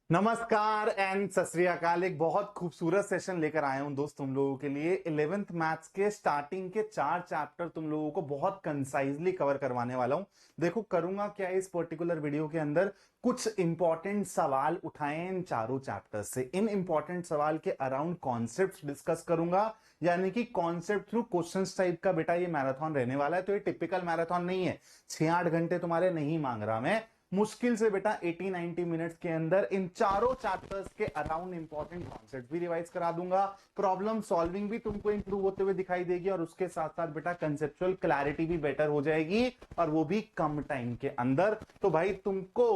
नमस्कार एंड सत श्री अकाल। एक बहुत खूबसूरत सेशन लेकर आया हूं दोस्त तुम लोगों के लिए। 11th मैथ्स के स्टार्टिंग के 4 चैप्टर तुम लोगों को बहुत कंसाइजली कवर करवाने वाला हूं। देखो करूंगा क्या इस पर्टिकुलर वीडियो के अंदर, कुछ इंपॉर्टेंट सवाल उठाए इन चारों चैप्टर से। इन इंपॉर्टेंट सवाल के अराउंड कॉन्सेप्ट डिस्कस करूंगा, यानी कि कॉन्सेप्ट थ्रू क्वेश्चंस टाइप का बेटा ये मैराथन रहने वाला है। तो ये टिपिकल मैराथन नहीं है, 6-8 घंटे तुम्हारे नहीं मांग रहा मैं। मुश्किल से बेटा 80-90 मिनट्स के अंदर इन चारों चैप्टर्स के अराउंड इंपॉर्टेंट कॉन्सेप्ट भी रिवाइज करा दूंगा। प्रॉब्लम सॉल्विंग भी तुमको इंप्रूव होते हुए दिखाई देगी और उसके साथ साथ बेटा कंसेप्चुअल क्लैरिटी भी बेटर हो जाएगी, और वो भी कम टाइम के अंदर। तो भाई तुमको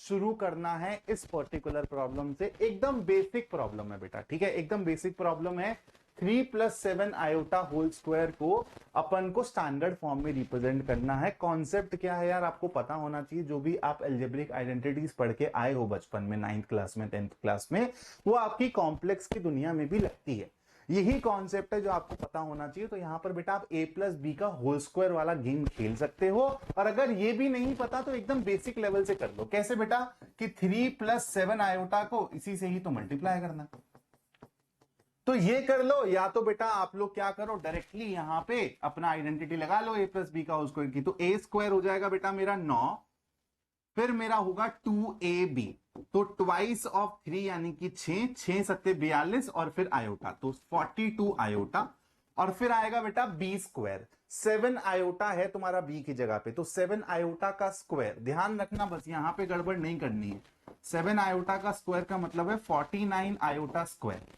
शुरू करना है इस पर्टिकुलर प्रॉब्लम से। एकदम बेसिक प्रॉब्लम है बेटा, ठीक है, एकदम बेसिक प्रॉब्लम है। 3+7 आयोटा होल स्क्वायर को अपन को स्टैंडर्ड फॉर्म में रिप्रेजेंट करना है। कॉन्सेप्ट क्या है यार, आपको पता होना चाहिए। जो भी आप एल्जेब्रिक आइडेंटिटीज पढ़ के आए हो बचपन में, 9th क्लास में, 10th क्लास में, वो आपकी कॉम्प्लेक्स की दुनिया में भी लगती है। यही कॉन्सेप्ट है जो आपको पता होना चाहिए। तो यहां पर बेटा आप a+b का होल स्क्वायर वाला गेम खेल सकते हो। और अगर ये भी नहीं पता तो एकदम बेसिक लेवल से कर लो। कैसे बेटा, कि 3+7 आयोटा को इसी से ही तो मल्टीप्लाई करना। तो ये कर लो, या तो बेटा आप लोग क्या करो, डायरेक्टली यहां पे अपना आइडेंटिटी लगा लो a+b का होल स्क्वायर की। तो a स्क्वायर हो जाएगा बेटा मेरा 9, फिर मेरा होगा 2ab, तो ट्वाइस ऑफ 3 यानी कि 6, 6 सत्ते 42, और फिर आयोटा तो 42 आयोटा। और फिर आएगा बेटा b स्क्वायर, 7 आयोटा है तुम्हारा b की जगह पे, तो 7 आयोटा का स्क्वायर। ध्यान रखना बस यहां पे गड़बड़ नहीं करनी है। 7 आयोटा का स्क्वायर का मतलब है 49 आयोटा स्क्वायर।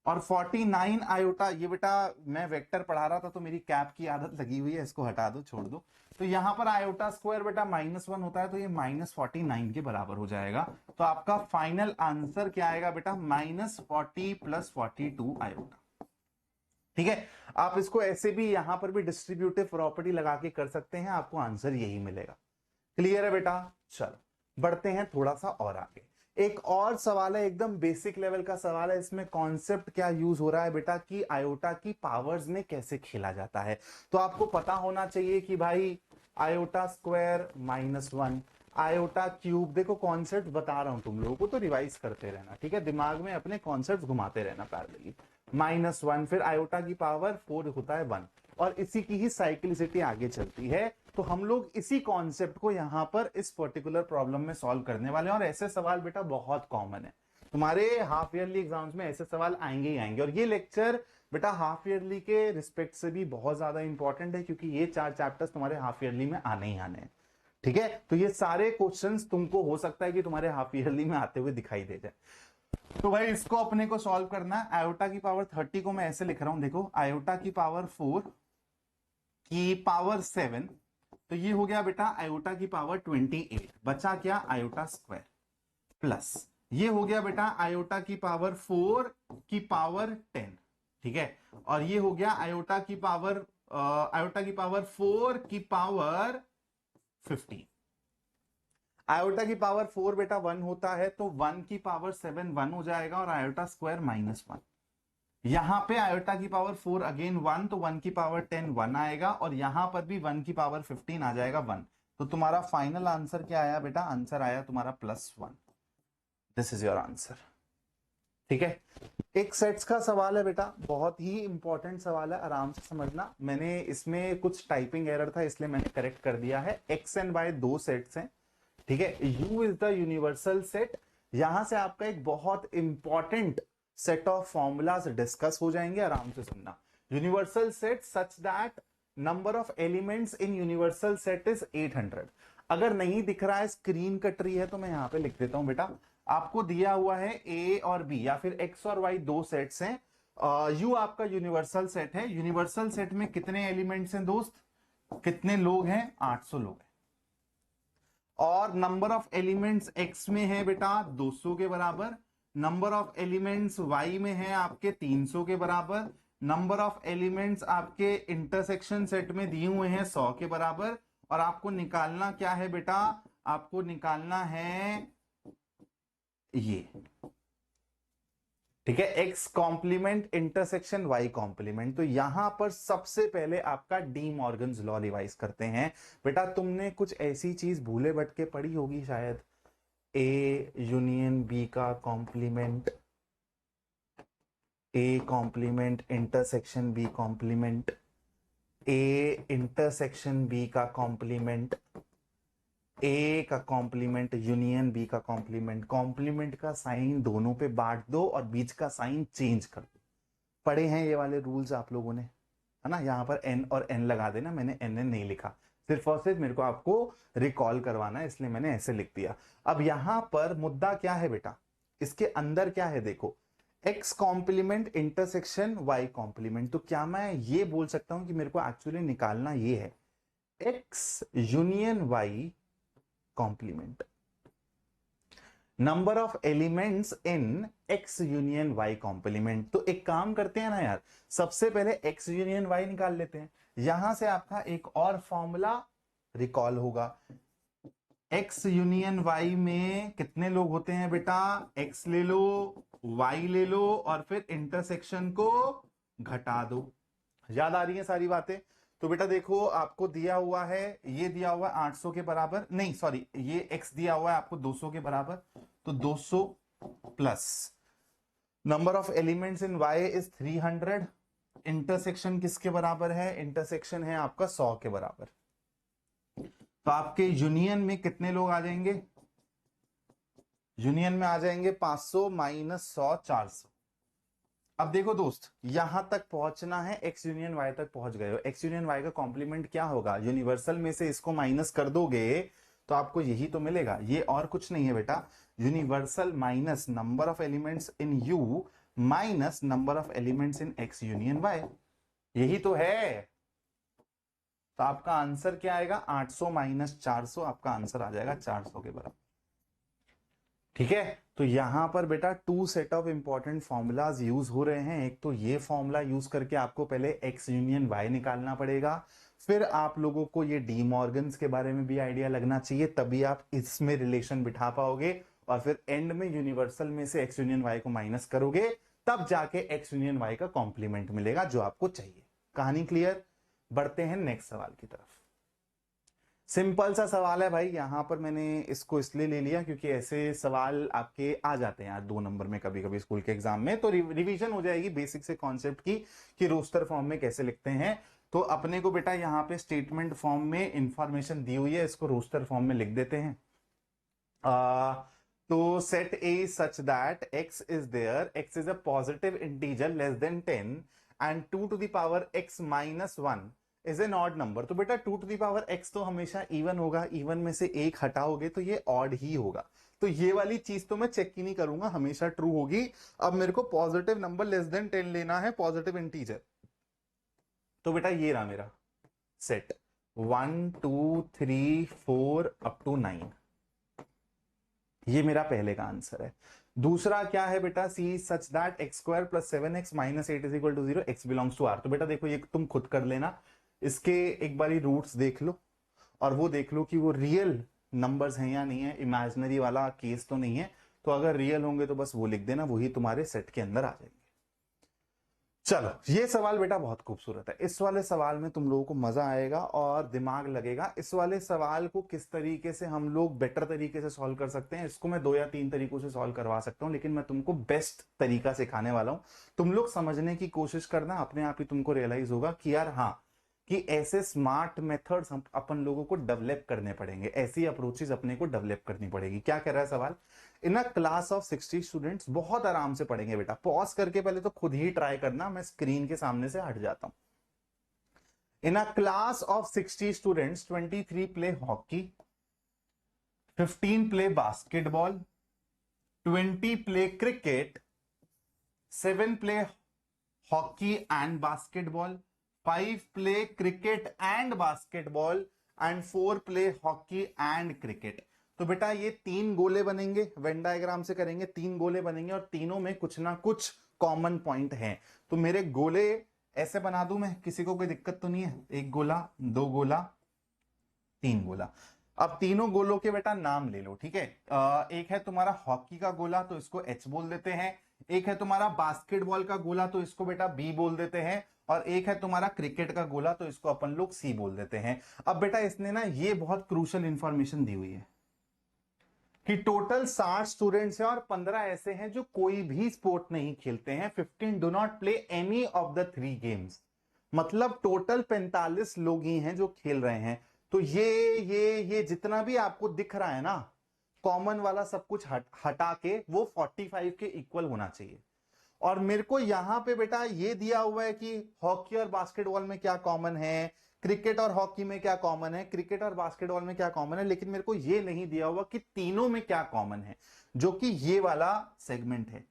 और 49 आयोटा, ये बेटा मैं वेक्टर पढ़ा रहा था तो मेरी कैप की आदत लगी हुई है, इसको हटा दो, छोड़ दो। तो यहां पर आयोटा स्क्वायर बेटा -1 होता है, तो ये -49 के बराबर हो जाएगा। तो आपका फाइनल आंसर क्या आएगा बेटा, -40 + 42 आयोटा। ठीक है, आप इसको ऐसे भी यहां पर भी डिस्ट्रीब्यूटिव प्रॉपर्टी लगा के कर सकते हैं, आपको आंसर यही मिलेगा। क्लियर है बेटा? चलो बढ़ते हैं थोड़ा सा और आगे। एक और सवाल है, एकदम बेसिक लेवल का सवाल है। इसमें कॉन्सेप्ट क्या यूज हो रहा है बेटा, कि आयोटा की पावर्स में कैसे खेला जाता है। तो आपको पता होना चाहिए कि भाई आयोटा स्क्वायर -1, आयोटा क्यूब। देखो कॉन्सेप्ट बता रहा हूं तुम लोगों को, तो रिवाइज करते रहना, ठीक है, दिमाग में अपने कॉन्सेप्ट घुमाते रहना पैरेलली। -1, फिर आयोटा की पावर 4 होता है 1, और इसी की ही साइक्लिसिटी आगे चलती है। तो हम लोग इसी कॉन्सेप्ट को यहां पर इस पर्टिकुलर प्रॉब्लम में सॉल्व करने वाले हैं। और ऐसे सवाल बेटा बहुत कॉमन है, तुम्हारे हाफ ईयरली एग्जाम्स में ऐसे सवाल आएंगे ही आएंगे। और ये लेक्चर बेटा हाफ ईयरली के रिस्पेक्ट से भी बहुत ज्यादा इंपॉर्टेंट है, क्योंकि ये 4 चैप्टर्स तुम्हारे हाफ ईयरली में आने ही आने हैं। ठीक है, तो ये सारे क्वेश्चंस तुमको हो सकता है कि तुम्हारे हाफ ईयरली में आते हुए दिखाई दे जाए। तो भाई इसको अपने को सॉल्व करना है। आयोटा की पावर 30 को मैं ऐसे लिख रहा हूं, देखो, आयोटा की पावर 4 की पावर 7, तो ये हो गया बेटा आयोटा की पावर 28। बचा क्या, आयोटा स्क्वायर, प्लस ये हो गया बेटा आयोटा की पावर 4 की पावर 10। ठीक है, और ये हो गया आयोटा की पावर 4 की पावर 15। आयोटा की पावर 4 बेटा 1 होता है, तो 1 की पावर 7 1 हो जाएगा, और आयोटा स्क्वायर -1। यहां पे आयोटा की पावर 4 अगेन 1, तो 1 की पावर 10 1 आएगा, और यहां पर भी 1 की पावर 15 आ जाएगा 1। तो तुम्हारा फाइनल आंसर क्या आया बेटा, आंसर आया तुम्हारा +1। This is your answer. ठीक है, एक सेट्स का सवाल है बेटा, बहुत ही इंपॉर्टेंट सवाल है, आराम से समझना। मैंने इसमें कुछ टाइपिंग एरर था, इसलिए मैंने करेक्ट कर दिया है। एक्स एंड वाई 2 सेट्स हैं, ठीक है। You is the universal set. यहां से आपका एक बहुत important set of formulas discuss हो जाएंगे, आराम से सुनना। Universal set such that number of elements in universal set is 800। अगर नहीं दिख रहा है, स्क्रीन कट रही है, तो मैं यहां पे लिख देता हूं बेटा। आपको दिया हुआ है ए और बी, या फिर एक्स और वाई 2 सेट्स हैं। यू आपका यूनिवर्सल सेट है। यूनिवर्सल सेट में कितने एलिमेंट्स हैं दोस्त, कितने लोग हैं, 800 लोग हैं। और नंबर ऑफ एलिमेंट्स एक्स में है बेटा 200 के बराबर, नंबर ऑफ एलिमेंट्स वाई में है आपके 300 के बराबर, नंबर ऑफ एलिमेंट्स आपके इंटरसेक्शन सेट में दिए हुए हैं 100 के बराबर। और आपको निकालना क्या है बेटा, आपको निकालना है ये, ठीक है, X complement intersection Y complement. तो यहां पर सबसे पहले आपका डी मॉर्गन्स लॉ रिवाइज करते हैं। बेटा तुमने कुछ ऐसी चीज भूले भटके पढ़ी होगी शायद, ए यूनियन बी का complement, A complement intersection B complement, A intersection B का कॉम्प्लीमेंट, ए का कॉम्प्लीमेंट यूनियन बी का कॉम्प्लीमेंट। कॉम्प्लीमेंट का साइन दोनों पे बांट दो और बीच का साइन चेंज कर दो। पढ़े हैं ये वाले रूल्स आप लोगों ने, है ना। यहां पर एन और एन लगा देना, मैंने एन एन नहीं लिखा, सिर्फ और सिर्फ मेरे को आपको रिकॉल करवाना है, इसलिए मैंने ऐसे लिख दिया। अब यहां पर मुद्दा क्या है बेटा, इसके अंदर क्या है देखो, X complement intersection Y complement. तो क्या मैं ये बोल सकता हूं कि मेरे को एक्चुअली निकालना ये है X union Y complement, number of elements in X union Y complement. तो एक काम करते हैं ना यार, सबसे पहले एक्स यूनियन वाई निकाल लेते हैं। यहां से आपका एक और फॉर्मूला रिकॉल होगा, एक्स यूनियन वाई में कितने लोग होते हैं बेटा, एक्स ले लो, वाई ले लो और फिर इंटरसेक्शन को घटा दो। याद आ रही है सारी बातें। तो बेटा देखो आपको दिया हुआ है, ये दिया हुआ है 800 के बराबर, नहीं सॉरी, ये x दिया हुआ है आपको 200 के बराबर, तो 200 plus number of elements in y is 300। Intersection किसके बराबर है, इंटरसेक्शन है आपका 100 के बराबर। तो आपके यूनियन में कितने लोग आ जाएंगे, यूनियन में आ जाएंगे 500 माइनस 100 400। अब देखो दोस्त, यहां तक पहुंचना है, एक्स यूनियन वाई तक पहुंच गए हो। एक्स यूनियन वाई का कॉम्प्लीमेंट क्या होगा, यूनिवर्सल में से इसको माइनस कर दोगे तो आपको यही तो मिलेगा, ये और कुछ नहीं है बेटा। Universal minus number of elements in U minus number of elements in X union Y, यही तो है। तो आपका आंसर क्या आएगा, 800 माइनस 400, आपका आंसर आ जाएगा 400 के बराबर। ठीक है, तो यहां पर बेटा two set of important formulas use हो रहे हैं। एक तो ये फॉर्मूला यूज करके आपको पहले एक्स यूनियन वाई निकालना पड़ेगा, फिर आप लोगों को ये डी मॉर्गन्स के बारे में भी आइडिया लगना चाहिए, तभी आप इसमें रिलेशन बिठा पाओगे। और फिर एंड में यूनिवर्सल में से एक्स यूनियन वाई को माइनस करोगे, तब जाके एक्स यूनियन वाई का कॉम्प्लीमेंट मिलेगा जो आपको चाहिए। कहानी क्लियर। बढ़ते हैं नेक्स्ट सवाल की तरफ। सिंपल सा सवाल है भाई, यहां पर मैंने इसको इसलिए ले लिया क्योंकि ऐसे सवाल आपके आ जाते हैं यार 2 नंबर में कभी कभी स्कूल के एग्जाम में, तो रिवीजन हो जाएगी बेसिक से कॉन्सेप्ट की कि रोस्टर फॉर्म में कैसे लिखते हैं। तो अपने को बेटा यहाँ पे स्टेटमेंट फॉर्म में इंफॉर्मेशन दी हुई है, इसको रोस्टर फॉर्म में लिख देते हैं। तो set A such that x is there, x is a positive integer less than 10 and 2 to the power x minus 1 is an odd number। तो बेटा 2 to the power x तो हमेशा इवन होगा, इवन में से एक हटाओगे तो ये ऑड ही होगा। तो ये वाली चीज तो मैं चेक ही नहीं करूंगा, हमेशा ट्रू होगी। अब मेरे को पॉजिटिव नंबर लेस देन 10 लेना है, पॉजिटिव इंटीजर। तो बेटा ये रहा मेरा सेट 1 2 3 4 अप टू 9, ये मेरा पहले का आंसर है। दूसरा क्या है बेटा, see such that x square plus 7x minus 8 is equal to 0, x belongs to R. तो बेटा देखो ये तुम खुद कर लेना, इसके एक बारी रूट्स देख लो और वो देख लो कि वो रियल नंबर्स हैं या नहीं है, इमेजिनरी वाला केस तो नहीं है। तो अगर रियल होंगे तो बस वो लिख देना, वही तुम्हारे सेट के अंदर आ जाएंगे। चलो ये सवाल बेटा बहुत खूबसूरत है, इस वाले सवाल में तुम लोगों को मजा आएगा और दिमाग लगेगा। इस वाले सवाल को किस तरीके से हम लोग बेटर तरीके से सॉल्व कर सकते हैं, इसको मैं 2 या 3 तरीकों से सॉल्व करवा सकता हूं, लेकिन मैं तुमको बेस्ट तरीका सिखाने वाला हूं। तुम लोग समझने की कोशिश करना, अपने आप ही तुमको रियलाइज होगा कि यार हाँ, कि ऐसे स्मार्ट मेथड्स हम अपन लोगों को डेवलप करने पड़ेंगे, ऐसी अप्रोचेस अपने को डेवलप करनी पड़ेगी। क्या कह रहा है सवाल, इन अ क्लास ऑफ 60 स्टूडेंट्स, बहुत आराम से पढ़ेंगे बेटा, पॉज करके पहले तो खुद ही ट्राई करना, मैं स्क्रीन के सामने से हट जाता हूं। In a class of 60 students 23 play hockey, 15 play basketball, 20 play cricket, 7 play hockey and basketball, 5 play cricket and basketball and 4 play hockey and cricket. तो बेटा ये 3 गोले बनेंगे, वेन डायग्राम से करेंगे, 3 गोले बनेंगे और तीनों में कुछ ना कुछ कॉमन पॉइंट है। तो मेरे गोले ऐसे बना दूं मैं, किसी को कोई दिक्कत तो नहीं है, 1 गोला 2 गोला 3 गोला। अब तीनों गोलों के बेटा नाम ले लो, ठीक है। एक है तुम्हारा हॉकी का गोला, तो इसको एच बोल देते हैं। एक है तुम्हारा बास्केटबॉल का गोला, तो इसको बेटा बी बोल देते हैं। और एक है तुम्हारा क्रिकेट का गोला, तो इसको अपन लोग सी बोल देते हैं। अब बेटा इसने ना ये बहुत क्रूशियल इंफॉर्मेशन दी हुई है, कि टोटल 60 स्टूडेंट्स हैं और 15 ऐसे हैं जो कोई भी स्पोर्ट नहीं खेलते हैं। 15 do not play any of the 3 games. मतलब टोटल 45 लोग ही हैं जो खेल रहे हैं। तो ये जितना भी आपको दिख रहा है ना, कॉमन वाला सब कुछ हटा के वो 45 के इक्वल होना चाहिए। और मेरे को यहां पे बेटा ये दिया हुआ है कि हॉकी और बास्केटबॉल में क्या कॉमन है, क्रिकेट और हॉकी में क्या कॉमन है, क्रिकेट और बास्केटबॉल में क्या कॉमन है, लेकिन मेरे को ये नहीं दिया हुआ कि तीनों में क्या कॉमन है, जो कि ये वाला सेगमेंट है।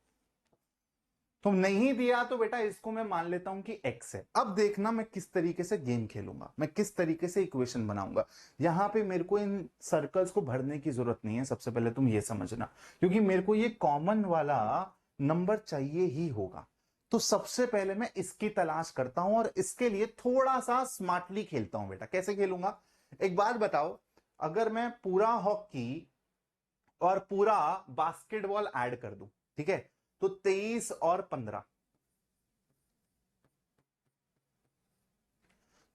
तो नहीं दिया तो बेटा इसको मैं मान लेता हूं कि एक्स है। अब देखना मैं किस तरीके से गेम खेलूंगा, मैं किस तरीके से इक्वेशन बनाऊंगा। यहां पे मेरे को इन सर्कल्स को भरने की जरूरत नहीं है, सबसे पहले तुम ये समझना, क्योंकि मेरे को ये कॉमन वाला नंबर चाहिए ही होगा। तो सबसे पहले मैं इसकी तलाश करता हूं और इसके लिए थोड़ा सा स्मार्टली खेलता हूं। बेटा कैसे खेलूंगा, एक बात बताओ, अगर मैं पूरा हॉकी और पूरा बास्केटबॉल ऐड कर दूं, ठीक है, तो 23 और 15,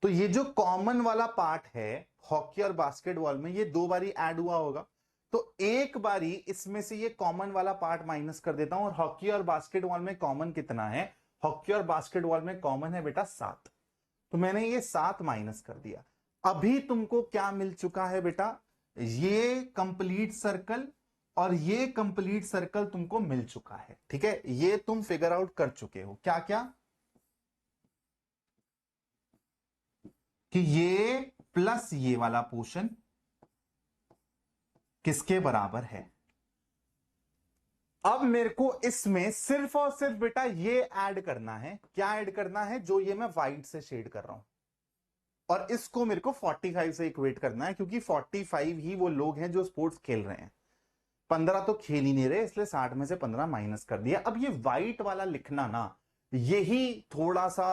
तो ये जो कॉमन वाला पार्ट है हॉकी और बास्केटबॉल में, ये 2 बारी ऐड हुआ होगा। तो एक बारी इसमें से ये कॉमन वाला पार्ट माइनस कर देता हूं। और हॉकी और बास्केटबॉल में कॉमन कितना है, हॉकी और बास्केटबॉल में कॉमन है बेटा 7। तो मैंने ये 7 माइनस कर दिया। अभी तुमको क्या मिल चुका है बेटा, ये कंप्लीट सर्कल और ये कंप्लीट सर्कल तुमको मिल चुका है। ठीक है, ये तुम फिगर आउट कर चुके हो क्या क्या, कि ये प्लस ये वाला पोर्शन किसके बराबर है। अब मेरे को इसमें सिर्फ और सिर्फ बेटा ये ऐड करना है, क्या ऐड करना है, जो ये मैं व्हाइट से शेड कर रहा हूं, और इसको मेरे को 45 से इक्वेट करना है, क्योंकि 45 ही वो लोग हैं जो स्पोर्ट्स खेल रहे हैं। 15 तो खेल ही नहीं रहे, इसलिए 60 में से 15 माइनस कर दिया। अब ये व्हाइट वाला लिखना ना, यही थोड़ा सा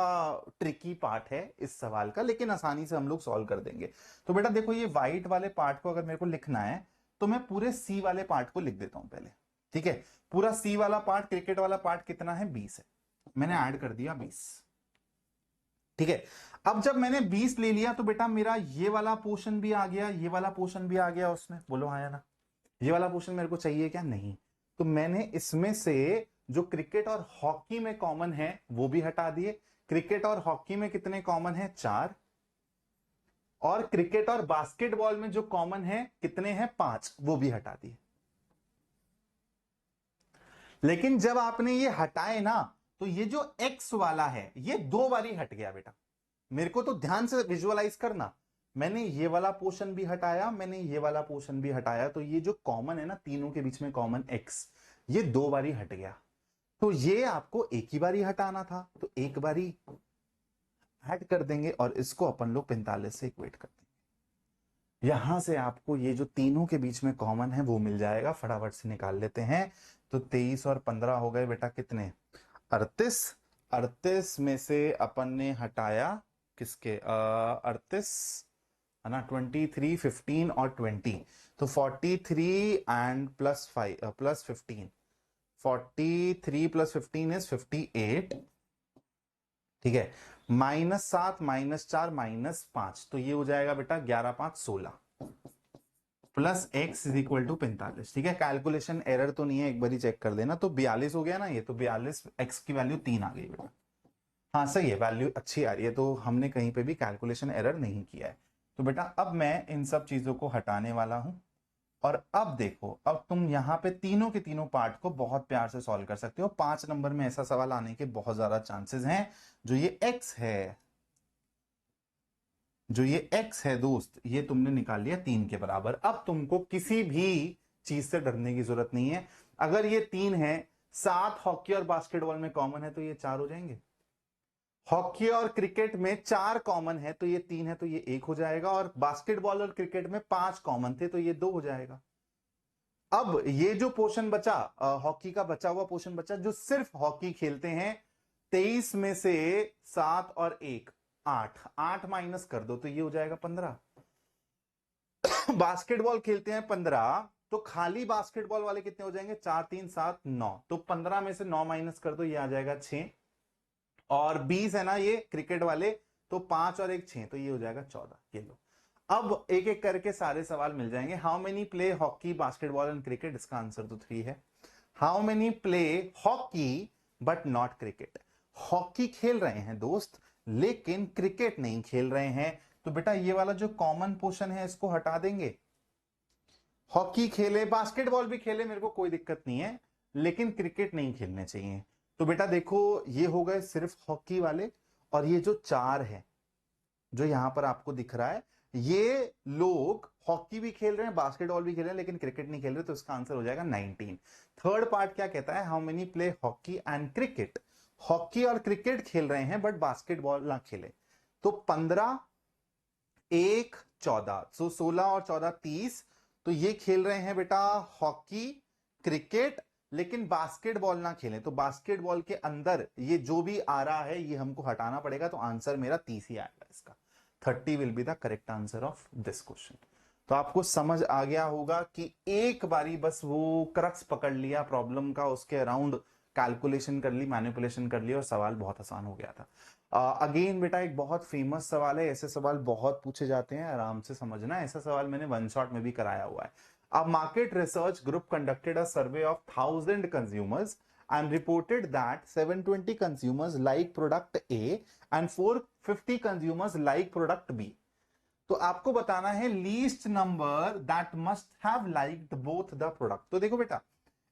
ट्रिकी पार्ट है इस सवाल का, लेकिन आसानी से हम लोग सॉल्व कर देंगे। तो बेटा देखो, ये व्हाइट वाले पार्ट को अगर मेरे को लिखना है तो मैं पूरे सी वाले पार्ट को लिख देता हूं पहले। ठीक है, पूरा सी वाला पार्ट, क्रिकेट वाला पार्ट कितना है, 20 है, मैंने ऐड कर दिया 20। ठीक है, अब जब मैंने 20 ले लिया तो बेटा मेरा ये वाला पोर्शन भी आ गया, ये वाला पोर्शन भी आ गया उसमें, बोलो आया ना। ये वाला पोर्शन मेरे को चाहिए क्या, नहीं। तो मैंने इसमें से जो क्रिकेट और हॉकी में कॉमन है वो भी हटा दिए। क्रिकेट और हॉकी में कितने कॉमन है, 4। और क्रिकेट और बास्केटबॉल में जो कॉमन है कितने हैं, 5, वो भी हटा दिए। लेकिन जब आपने ये हटाए ना, तो ये जो एक्स वाला है ये 2 बारी हट गया बेटा। मेरे को तो ध्यान से विजुअलाइज करना, मैंने ये वाला पोर्शन भी हटाया, मैंने ये वाला पोर्शन भी हटाया, तो ये जो कॉमन है ना तीनों के बीच में कॉमन एक्स, ये 2 बारी हट गया। तो ये आपको एक ही बारी हटाना था, तो एक बारी हट कर देंगे और इसको अपन लोग 45 से इक्वेट कर देंगे। यहां से आपको ये जो तीनों के बीच में कॉमन है वो मिल जाएगा, फटाफट से निकाल लेते हैं। तो 23 और 15 हो गए बेटा कितने, 38। 38 में से अपन ने हटाया किसके, 38 है ना, 23, 15 और 20, तो 43 and plus 5 plus 15, 43 plus 15 is 58। ठीक है, -7 -4 -5, तो ये हो जाएगा बेटा 11 5 16 plus x is equal to 45। ठीक है, कैलकुलेशन एरर तो नहीं है, एक बार ही चेक कर देना। तो 42 हो गया ना ये, तो 42, x की वैल्यू 3 आ गई बेटा। हाँ सही है, वैल्यू अच्छी आ रही है, तो हमने कहीं पे भी कैलकुलेशन एरर नहीं किया है। तो बेटा अब मैं इन सब चीजों को हटाने वाला हूं। और अब देखो, अब तुम यहां पे तीनों के तीनों पार्ट को बहुत प्यार से सॉल्व कर सकते हो। 5 नंबर में ऐसा सवाल आने के बहुत ज्यादा चांसेस हैं। जो ये x है, जो ये x है दोस्त, ये तुमने निकाल लिया 3 के बराबर। अब तुमको किसी भी चीज से डरने की जरूरत नहीं है। अगर ये 3 है, 7 हॉकी और बास्केटबॉल में कॉमन है, तो ये 4 हो जाएंगे। हॉकी और क्रिकेट में 4 कॉमन है, तो ये 3 है, तो ये 1 हो जाएगा। और बास्केटबॉल और क्रिकेट में 5 कॉमन थे, तो ये 2 हो जाएगा। अब ये जो पोर्शन बचा, हॉकी का बचा हुआ पोर्शन बचा, जो सिर्फ हॉकी खेलते हैं, 23 में से 7 और 1 8, 8 माइनस कर दो तो ये हो जाएगा 15। बास्केटबॉल खेलते हैं 15, तो खाली बास्केटबॉल वाले कितने हो जाएंगे, 4 3 7 9, तो 15 में से 9 माइनस कर दो, ये आ जाएगा 6। और 20 है ना ये क्रिकेट वाले, तो 5 और 1 6, तो ये हो जाएगा 14। ये लो। अब एक एक करके सारे सवाल मिल जाएंगे। How many play hockey basketball and cricket, इसका आंसर तो 3 है। How many play hockey but not cricket, hockey खेल रहे हैं दोस्त लेकिन क्रिकेट नहीं खेल रहे हैं। तो बेटा ये वाला जो कॉमन पोर्शन है इसको हटा देंगे। हॉकी खेले बास्केटबॉल भी खेले मेरे को कोई दिक्कत नहीं है, लेकिन क्रिकेट नहीं खेलने चाहिए। तो बेटा देखो ये हो गए सिर्फ हॉकी वाले, और ये जो 4 है जो यहां पर आपको दिख रहा है, ये लोग हॉकी भी खेल रहे हैं बास्केटबॉल भी खेल रहे हैं लेकिन क्रिकेट नहीं खेल रहे, तो इसका आंसर हो जाएगा 19। थर्ड पार्ट क्या कहता है, how many play hockey and cricket, hockey और क्रिकेट खेल रहे हैं बट बास्केटबॉल ना खेले। तो 15 1 14, सो 16 और 14 30। तो ये खेल रहे हैं बेटा हॉकी क्रिकेट लेकिन बास्केटबॉल ना खेलें, तो बास्केटबॉल के अंदर ये जो भी आ रहा है ये हमको हटाना पड़ेगा, तो आंसर मेरा 30 ही आएगा इसका। 30 will be the correct answer of this question. तो आपको समझ आ गया होगा कि एक बारी बस वो क्रक्स पकड़ लिया प्रॉब्लम का, उसके अराउंड कैलकुलेशन कर ली, मैनिपुलेशन कर ली और सवाल बहुत आसान हो गया था। अगेन बेटा एक बहुत फेमस सवाल है, ऐसे सवाल बहुत पूछे जाते हैं, आराम से समझना। ऐसा सवाल मैंने वन शॉट में भी कराया हुआ है। A market research group conducted a survey of 1,000 consumers and reported that 720 consumers like product A and 450 consumers like product B. तो आपको बताना है least number that must have liked both the product. तो देखो बेटा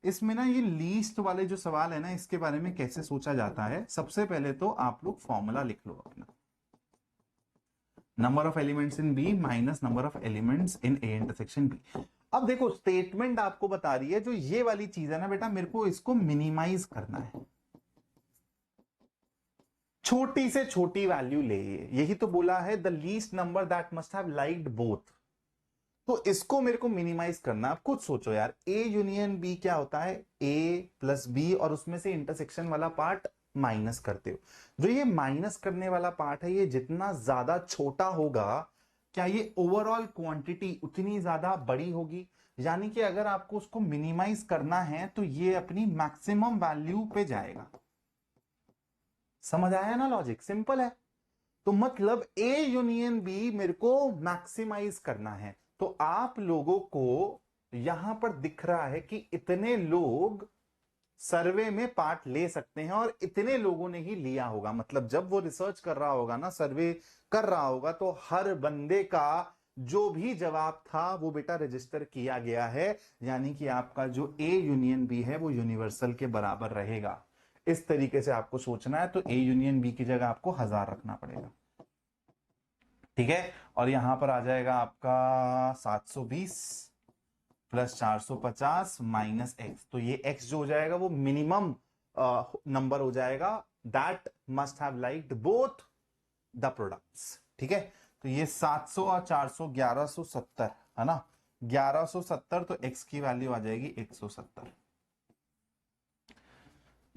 इसमें ना ये लीस्ट वाले जो सवाल है ना इसके बारे में कैसे सोचा जाता है, सबसे पहले तो आप लोग फॉर्मूला लिख लो अपना, number of elements in B minus number of elements in A intersection B. अब देखो स्टेटमेंट आपको बता रही है जो ये वाली चीज है ना बेटा, मेरे को इसको मिनिमाइज करना है, छोटी से छोटी वैल्यू ले, यही तो बोला है the least number that must have liked both. तो इसको मेरे को मिनिमाइज करना। आप खुद सोचो यार, ए यूनियन बी क्या होता है, ए प्लस बी और उसमें से इंटरसेक्शन वाला पार्ट माइनस करते हो। जो ये माइनस करने वाला पार्ट है ये जितना ज्यादा छोटा होगा, क्या ये ओवरऑल क्वांटिटी उतनी ज्यादा बड़ी होगी। यानी कि अगर आपको उसको मिनिमाइज करना है तो ये अपनी मैक्सिमम वैल्यू पे जाएगा। समझ आया ना लॉजिक, सिंपल है। तो मतलब ए यूनियन बी मेरे को मैक्सिमाइज करना है, तो आप लोगों को यहां पर दिख रहा है कि इतने लोग सर्वे में पार्ट ले सकते हैं और इतने लोगों ने ही लिया होगा। मतलब जब वो रिसर्च कर रहा होगा ना, सर्वे कर रहा होगा, तो हर बंदे का जो भी जवाब था वो बेटा रजिस्टर किया गया है। यानी कि आपका जो ए यूनियन बी है वो यूनिवर्सल के बराबर रहेगा। इस तरीके से आपको सोचना है। तो ए यूनियन बी की जगह आपको 1000 रखना पड़ेगा, ठीक है। और यहां पर आ जाएगा आपका 720 प्लस 450 माइनस एक्स। तो ये एक्स जो हो जाएगा वो मिनिमम नंबर हो जाएगा that must have liked both the products, ठीक है। तो ये 700 और 400 1170 है ना, 1170, तो एक्स की वैल्यू आ जाएगी 170।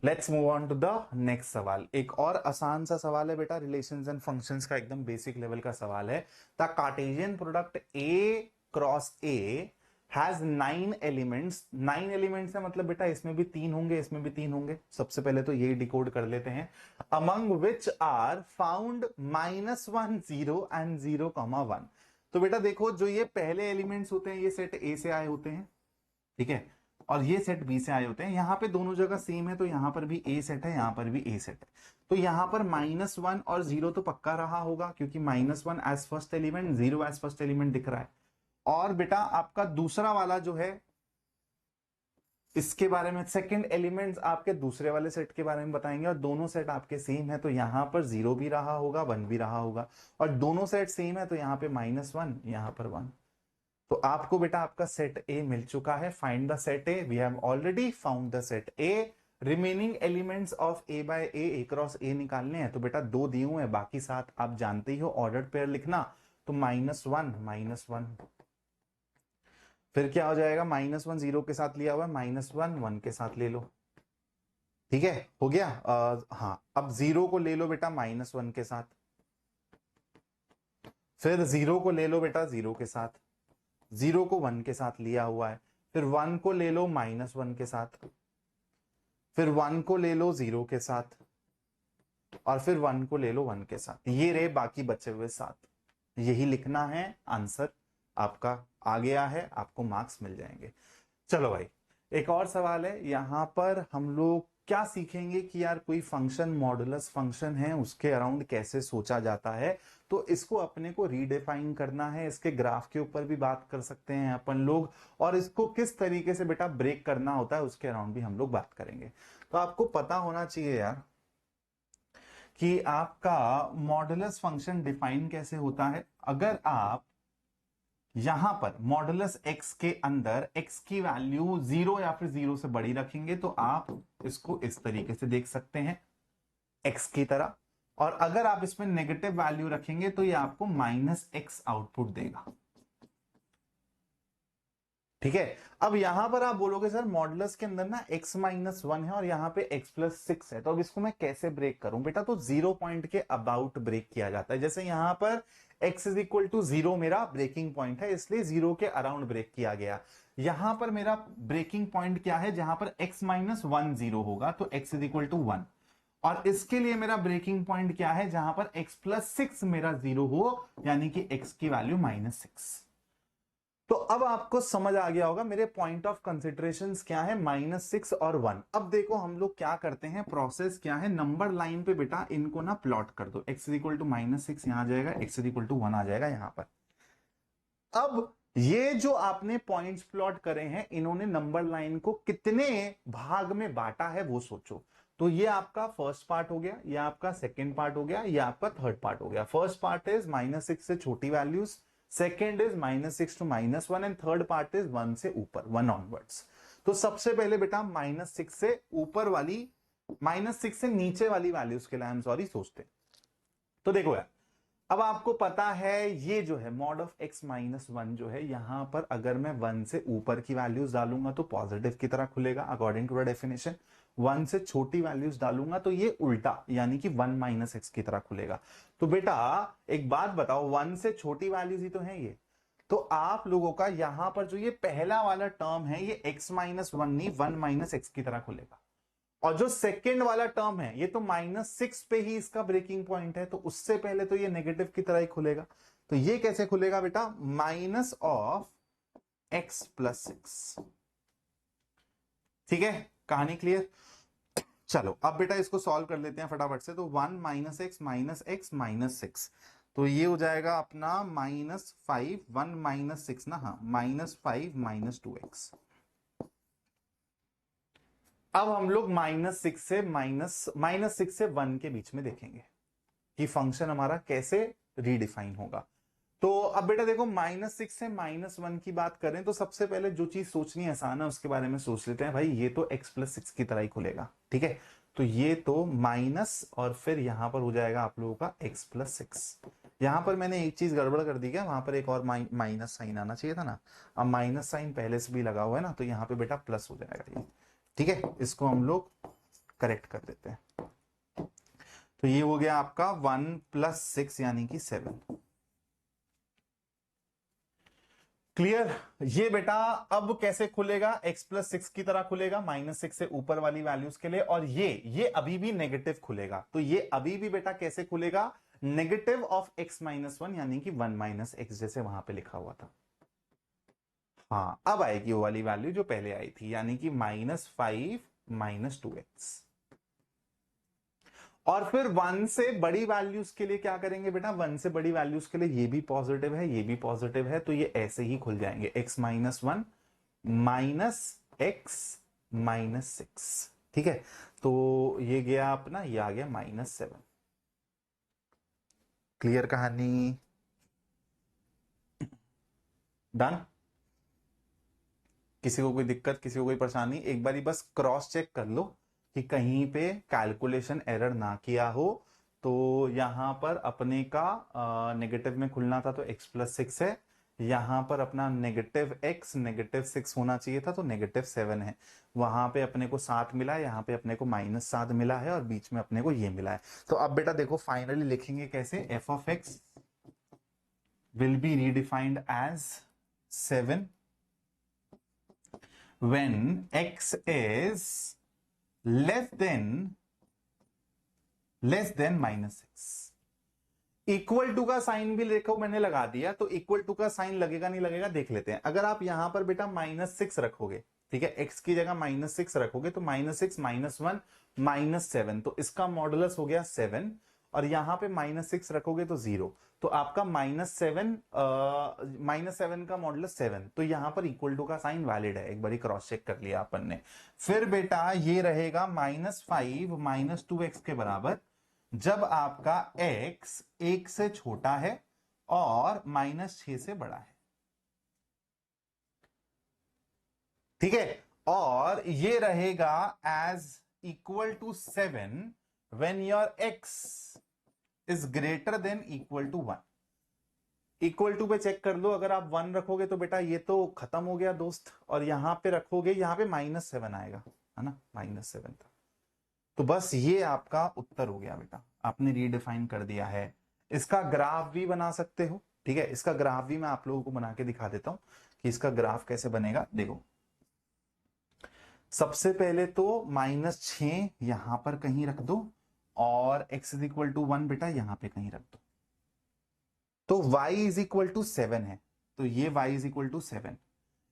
Let's move on to the next सवाल। एक और आसान सा सवाल है बेटा, रिलेशंस एंड फंक्शंस का एकदम बेसिक लेवल का सवाल है। The Cartesian product A cross A has 9 elements. 9 elements है मतलब बेटा इसमें भी 3 होंगे, इसमें भी 3 होंगे। सबसे पहले तो ये डिकोड कर लेते हैं। Among which are found -1 0 and 0, 1। तो बेटा देखो जो ये पहले एलिमेंट्स होते हैं ये सेट ए से आए होते हैं, ठीक है, और ये सेट बी से आए होते हैं। यहां पे दोनों जगह सेम है, तो यहां पर भी ए सेट है, यहां पर भी ए सेट है। तो यहां पर -1 और 0 तो पक्का रहा होगा क्योंकि -1 as first element, 0 as first element दिख रहा है। और बेटा आपका दूसरा वाला जो है इसके बारे में, सेकंड एलिमेंट्स आपके दूसरे वाले सेट के बारे में बताएंगे, और दोनों सेट आपके सेम है तो यहां पर 0 भी रहा होगा, 1 भी रहा होगा। और दोनों सेट सेम है तो यहां पे -1, यहां पर 1। तो आपको बेटा आपका सेट ए मिल चुका है। Find the set A, we have already found the set A. Remaining elements of A by A cross A निकालने हैं। तो बेटा 2 दिए हुए हैं, बाकी 7 आप जानते ही हो, ऑर्डर्ड पेयर लिखना। तो -1 -1, फिर क्या हो जाएगा, -1 0 के साथ लिया हुआ है, -1 1 के साथ ले लो, ठीक है, हो गया। हाँ अब 0 को ले लो बेटा -1 के साथ, फिर 0 को ले लो बेटा 0 के साथ, 0 को 1 के साथ लिया हुआ है, फिर 1 को ले लो -1 के साथ, फिर 1 को ले लो 0 के साथ, और फिर 1 को ले लो 1 के साथ। ये रहे बाकी बचे हुए 7। यही लिखना है, आंसर आपका आ गया है, आपको मार्क्स मिल जाएंगे। चलो भाई, एक और सवाल है। यहां पर हम लोग क्या सीखेंगे कि यार कोई फंक्शन मॉडुलस फंक्शन है, उसके अराउंड कैसे सोचा जाता है। तो इसको अपने को रीडिफाइन करना है, इसके ग्राफ के ऊपर भी बात कर सकते हैं अपन लोग, और इसको किस तरीके से बेटा ब्रेक करना होता है उसके अराउंड भी हम लोग बात करेंगे। तो आपको पता होना चाहिए यार कि आपका मॉडुलस फंक्शन डिफाइन कैसे होता है। अगर आप यहां पर मॉडुलस एक्स के अंदर एक्स की वैल्यू 0 या फिर 0 से बड़ी रखेंगे तो आप इसको इस तरीके से देख सकते हैं, एक्स की तरह। और अगर आप इसमें नेगेटिव वैल्यू रखेंगे तो ये आपको -x आउटपुट देगा। ठीक है। अब यहां पर आप बोलोगे सर मॉडुलस के अंदर ना x-1 है और यहां पे x+6 है, तो अब इसको मैं कैसे ब्रेक करूं बेटा। तो 0 पॉइंट के अबाउट ब्रेक किया जाता है। जैसे यहां पर x = 0 मेरा ब्रेकिंग पॉइंट है, इसलिए 0 के अराउंड ब्रेक किया गया। यहां पर मेरा ब्रेकिंग पॉइंट क्या है, जहां पर x-1 0 होगा तो x = 1। और इसके लिए मेरा ब्रेकिंग पॉइंट क्या है, जहां पर x+6 मेरा 0 हो, यानी कि x की वैल्यू -6। तो अब आपको समझ आ गया होगा मेरे पॉइंट ऑफ कंसिडरेशन क्या है, -6 और 1। अब देखो हम लोग क्या करते हैं, प्रोसेस क्या है, नंबर लाइन पे बेटा इनको ना प्लॉट कर दो। x = -6 यहां आ जाएगा, x = 1 आ जाएगा यहां पर। अब ये जो आपने पॉइंट्स प्लॉट करे हैं, इन्होंने नंबर लाइन को कितने भाग में बांटा है वो सोचो। तो ये आपका फर्स्ट पार्ट हो गया, ये आपका सेकंड पार्ट हो गया, ये आपका थर्ड पार्ट हो गया। फर्स्ट पार्ट इज -6 से छोटी values, second is -6 to -1, and third part is 1 से ऊपर, 1 ऑनवर्ड्स। तो सबसे पहले बेटा -6 से ऊपर वाली, -6 से नीचे वाली वैल्यूज के लिए आई एम सॉरी सोचते। तो देखो यार, अब आपको पता है ये जो है मॉड ऑफ x-1 जो है, यहां पर अगर मैं 1 से ऊपर की वैल्यूज डालूंगा तो पॉजिटिव की तरह खुलेगा अकॉर्डिंग टू द डेफिनेशन। 1 से छोटी वैल्यूज डालूंगा तो ये उल्टा, यानी कि 1 - x की तरह खुलेगा। तो बेटा एक बात बताओ, 1 से छोटी वैल्यूज ही तो है ये। तो आप लोगों का यहां पर जो ये पहला वाला टर्म है, ये x-1 नहीं 1 - x की तरह खुलेगा। और जो सेकंड वाला टर्म है ये तो -6 पे ही इसका ब्रेकिंग पॉइंट है, तो उससे पहले तो ये नेगेटिव की तरह ही खुलेगा। तो ये कैसे खुलेगा बेटा, -(x+6). ठीक है, कहानी क्लियर। चलो अब बेटा इसको सॉल्व कर लेते हैं फटाफट से। तो 1 - x -x -6, तो ये हो जाएगा अपना -5, 1 - 6 ना, हाँ -5 - 2x। अब हम लोग -6 से -6 से 1 के बीच में देखेंगे कि फंक्शन हमारा कैसे रीडिफाइन होगा। तो अब बेटा देखो, -6 से -1 की बात करें तो सबसे पहले जो चीज सोचनी आसान है उसके बारे में सोच लेते हैं। भाई ये तो x+6 की तरह ही खुलेगा, ठीक है। तो ये तो माइनस और फिर यहां पर हो जाएगा आप लोगों का x+6। यहां पर मैंने एक चीज गड़बड़ कर दी, क्या वहां पर एक और माइनस साइन आना चाहिए था ना। अब माइनस साइन पहले से भी लगा हुआ है ना, तो यहाँ पे बेटा प्लस हो जाएगा ये। ठीक है, इसको हम लोग करेक्ट कर देते हैं। तो ये हो गया आपका 1 + 6 यानी कि 7। क्लियर। ये बेटा अब कैसे खुलेगा, x+6 की तरह खुलेगा, -6 से ऊपर वाली वैल्यूज के लिए। और ये अभी भी नेगेटिव खुलेगा। तो ये अभी भी बेटा कैसे खुलेगा, नेगेटिव ऑफ x-1 यानी कि 1 - x, जैसे वहां पे लिखा हुआ था। हाँ, अब आएगी वो वाली वैल्यू जो पहले आई थी, यानी कि -5 - 2x। और फिर 1 से बड़ी वैल्यूज के लिए क्या करेंगे बेटा, 1 से बड़ी वैल्यूज के लिए ये भी पॉजिटिव है, ये भी पॉजिटिव है, तो ये ऐसे ही खुल जाएंगे, x-1 -x - 6। ठीक है, तो ये गया अपना, ये आ गया -7। क्लियर कहानी, डन। किसी को कोई दिक्कत, किसी को कोई परेशानी, एक बारी बस क्रॉस चेक कर लो कि कहीं पे कैलकुलेशन एरर ना किया हो। तो यहां पर अपने का नेगेटिव में खुलना था तो x+6 है, यहां पर अपना -x -6 होना चाहिए था तो -7 है। वहां पे अपने को 7 मिला है, यहाँ पे अपने को -7 मिला है, और बीच में अपने को ये मिला है। तो अब बेटा देखो फाइनली लिखेंगे कैसे, f(x) will be redefined as 7 when x is less than -6। Equal to का साइन भी देखो मैंने लगा दिया, तो इक्वल टू का साइन लगेगा नहीं लगेगा देख लेते हैं। अगर आप यहां पर बेटा -6 रखोगे, ठीक है, x की जगह -6 रखोगे तो -6 -1 -7, तो इसका मॉडुलस हो गया 7, और यहां पे -6 रखोगे तो 0, तो आपका -7 का मॉडुलस 7, तो यहां पर इक्वल टू का साइन वैलिड है, एक बार क्रॉस चेक कर लिया अपन ने। फिर बेटा ये रहेगा -5 -2x के बराबर जब आपका x 1 से छोटा है और -6 से बड़ा है, ठीक है। और ये रहेगा as equal to 7 when your x is greater than equal to 1। Equal to पे चेक कर लो, अगर आप 1 रखोगे तो बेटा ये तो खत्म हो गया दोस्त, और यहां पे रखोगे, यहां पे -7 आएगा, है ना, -7 था। तो बस ये आपका उत्तर हो गया बेटा, आपने रीडिफाइन कर दिया है। इसका ग्राफ भी बना सकते हो, ठीक है, इसका ग्राफ भी मैं आप लोगों को बना के दिखा देता हूं कि इसका ग्राफ कैसे बनेगा। देखो सबसे पहले तो -6 यहां पर कहीं रख दो, और x इज इक्वल टू 1 बेटा यहां पे कहीं रख दो, तो y इज इक्वल टू 7 है, तो ये y इज इक्वल टू 7।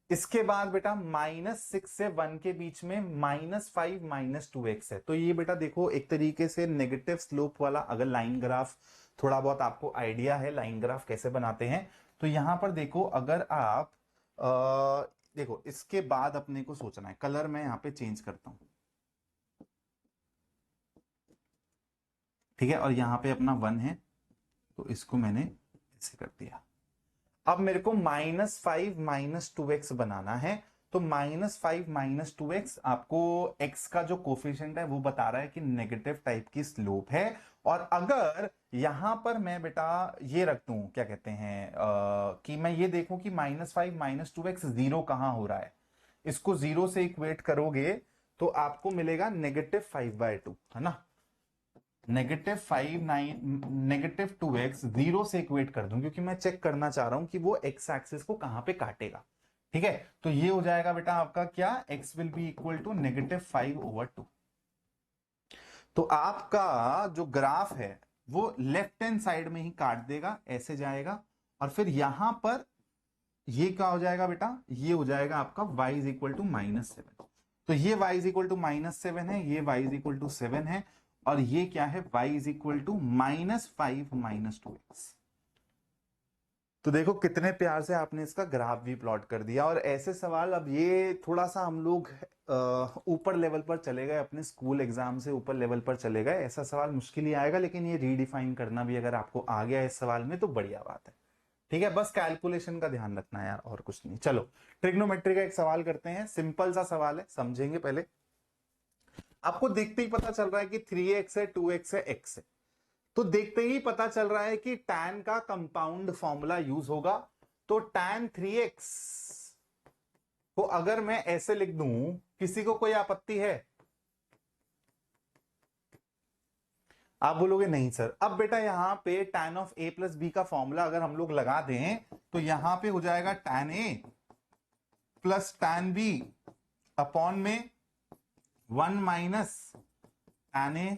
इसके बाद बेटा -6 से 1 के बीच में -5 -2x है, तो ये बेटा देखो एक तरीके से नेगेटिव स्लोप वाला, अगर लाइन ग्राफ थोड़ा बहुत आपको आइडिया है लाइन ग्राफ कैसे बनाते हैं, तो यहां पर देखो अगर आप देखो इसके बाद अपने को सोचना है, कलर मैं यहां पे चेंज करता हूं, ठीक है, और यहां पे अपना 1 है, तो इसको मैंने ऐसे कर दिया। अब मेरे को -5 -2x बनाना है, तो -5 -2x आपको x का जो कोफिशिएंट है वो बता रहा है कि नेगेटिव टाइप की स्लोप है। और अगर यहां पर मैं बेटा ये रख दूं, क्या कहते हैं कि मैं ये देखूं कि -5 -2x 0 कहां हो रहा है, इसको 0 से इक्वेट करोगे तो आपको मिलेगा -5/2, है ना, -2x 0 से इक्वेट कर दूं, क्योंकि मैं चेक करना चाह रहा हूं कि वो x एक्सिस को कहां पे काटेगा, ठीक है। तो ये हो जाएगा बेटा आपका क्या, x will be equal to -5/2। तो आपका जो ग्राफ है वो लेफ्ट हैंड साइड में ही काट देगा, ऐसे जाएगा, और फिर यहां पर ये क्या हो जाएगा बेटा, ये हो जाएगा आपका y इज इक्वल टू -7। तो ये y इज इक्वल टू -7 है, ये y इज इक्वल टू 7 है, और ये क्या है, y is equal to -5 -2x। तो देखो कितने प्यार से आपने इसका ग्राफ भी प्लॉट कर दिया। और ऐसे सवाल, अब ये थोड़ा सा हम लोग ऊपर लेवल पर चले गए, अपने स्कूल एग्जाम से ऊपर लेवल पर चले गए, ऐसा सवाल मुश्किल ही आएगा, लेकिन ये रीडिफाइन करना भी अगर आपको आ गया इस सवाल में तो बढ़िया बात है, ठीक है। बस कैलकुलेशन का ध्यान रखना है यार, और कुछ नहीं। चलो ट्रिग्नोमेट्री का एक सवाल करते हैं, सिंपल सा सवाल है, समझेंगे पहले। आपको देखते ही पता चल रहा है कि 3x है, 2x है, x है, तो देखते ही पता चल रहा है कि tan का कंपाउंड फॉर्मूला यूज होगा। तो tan 3x को अगर मैं ऐसे लिख दूं, किसी को कोई आपत्ति है? आप बोलोगे नहीं सर। अब बेटा यहां पे tan of a plus B का फॉर्मूला अगर हम लोग लगा दें तो यहां पे हो जाएगा tan a plus tan b upon में 1 minus tan a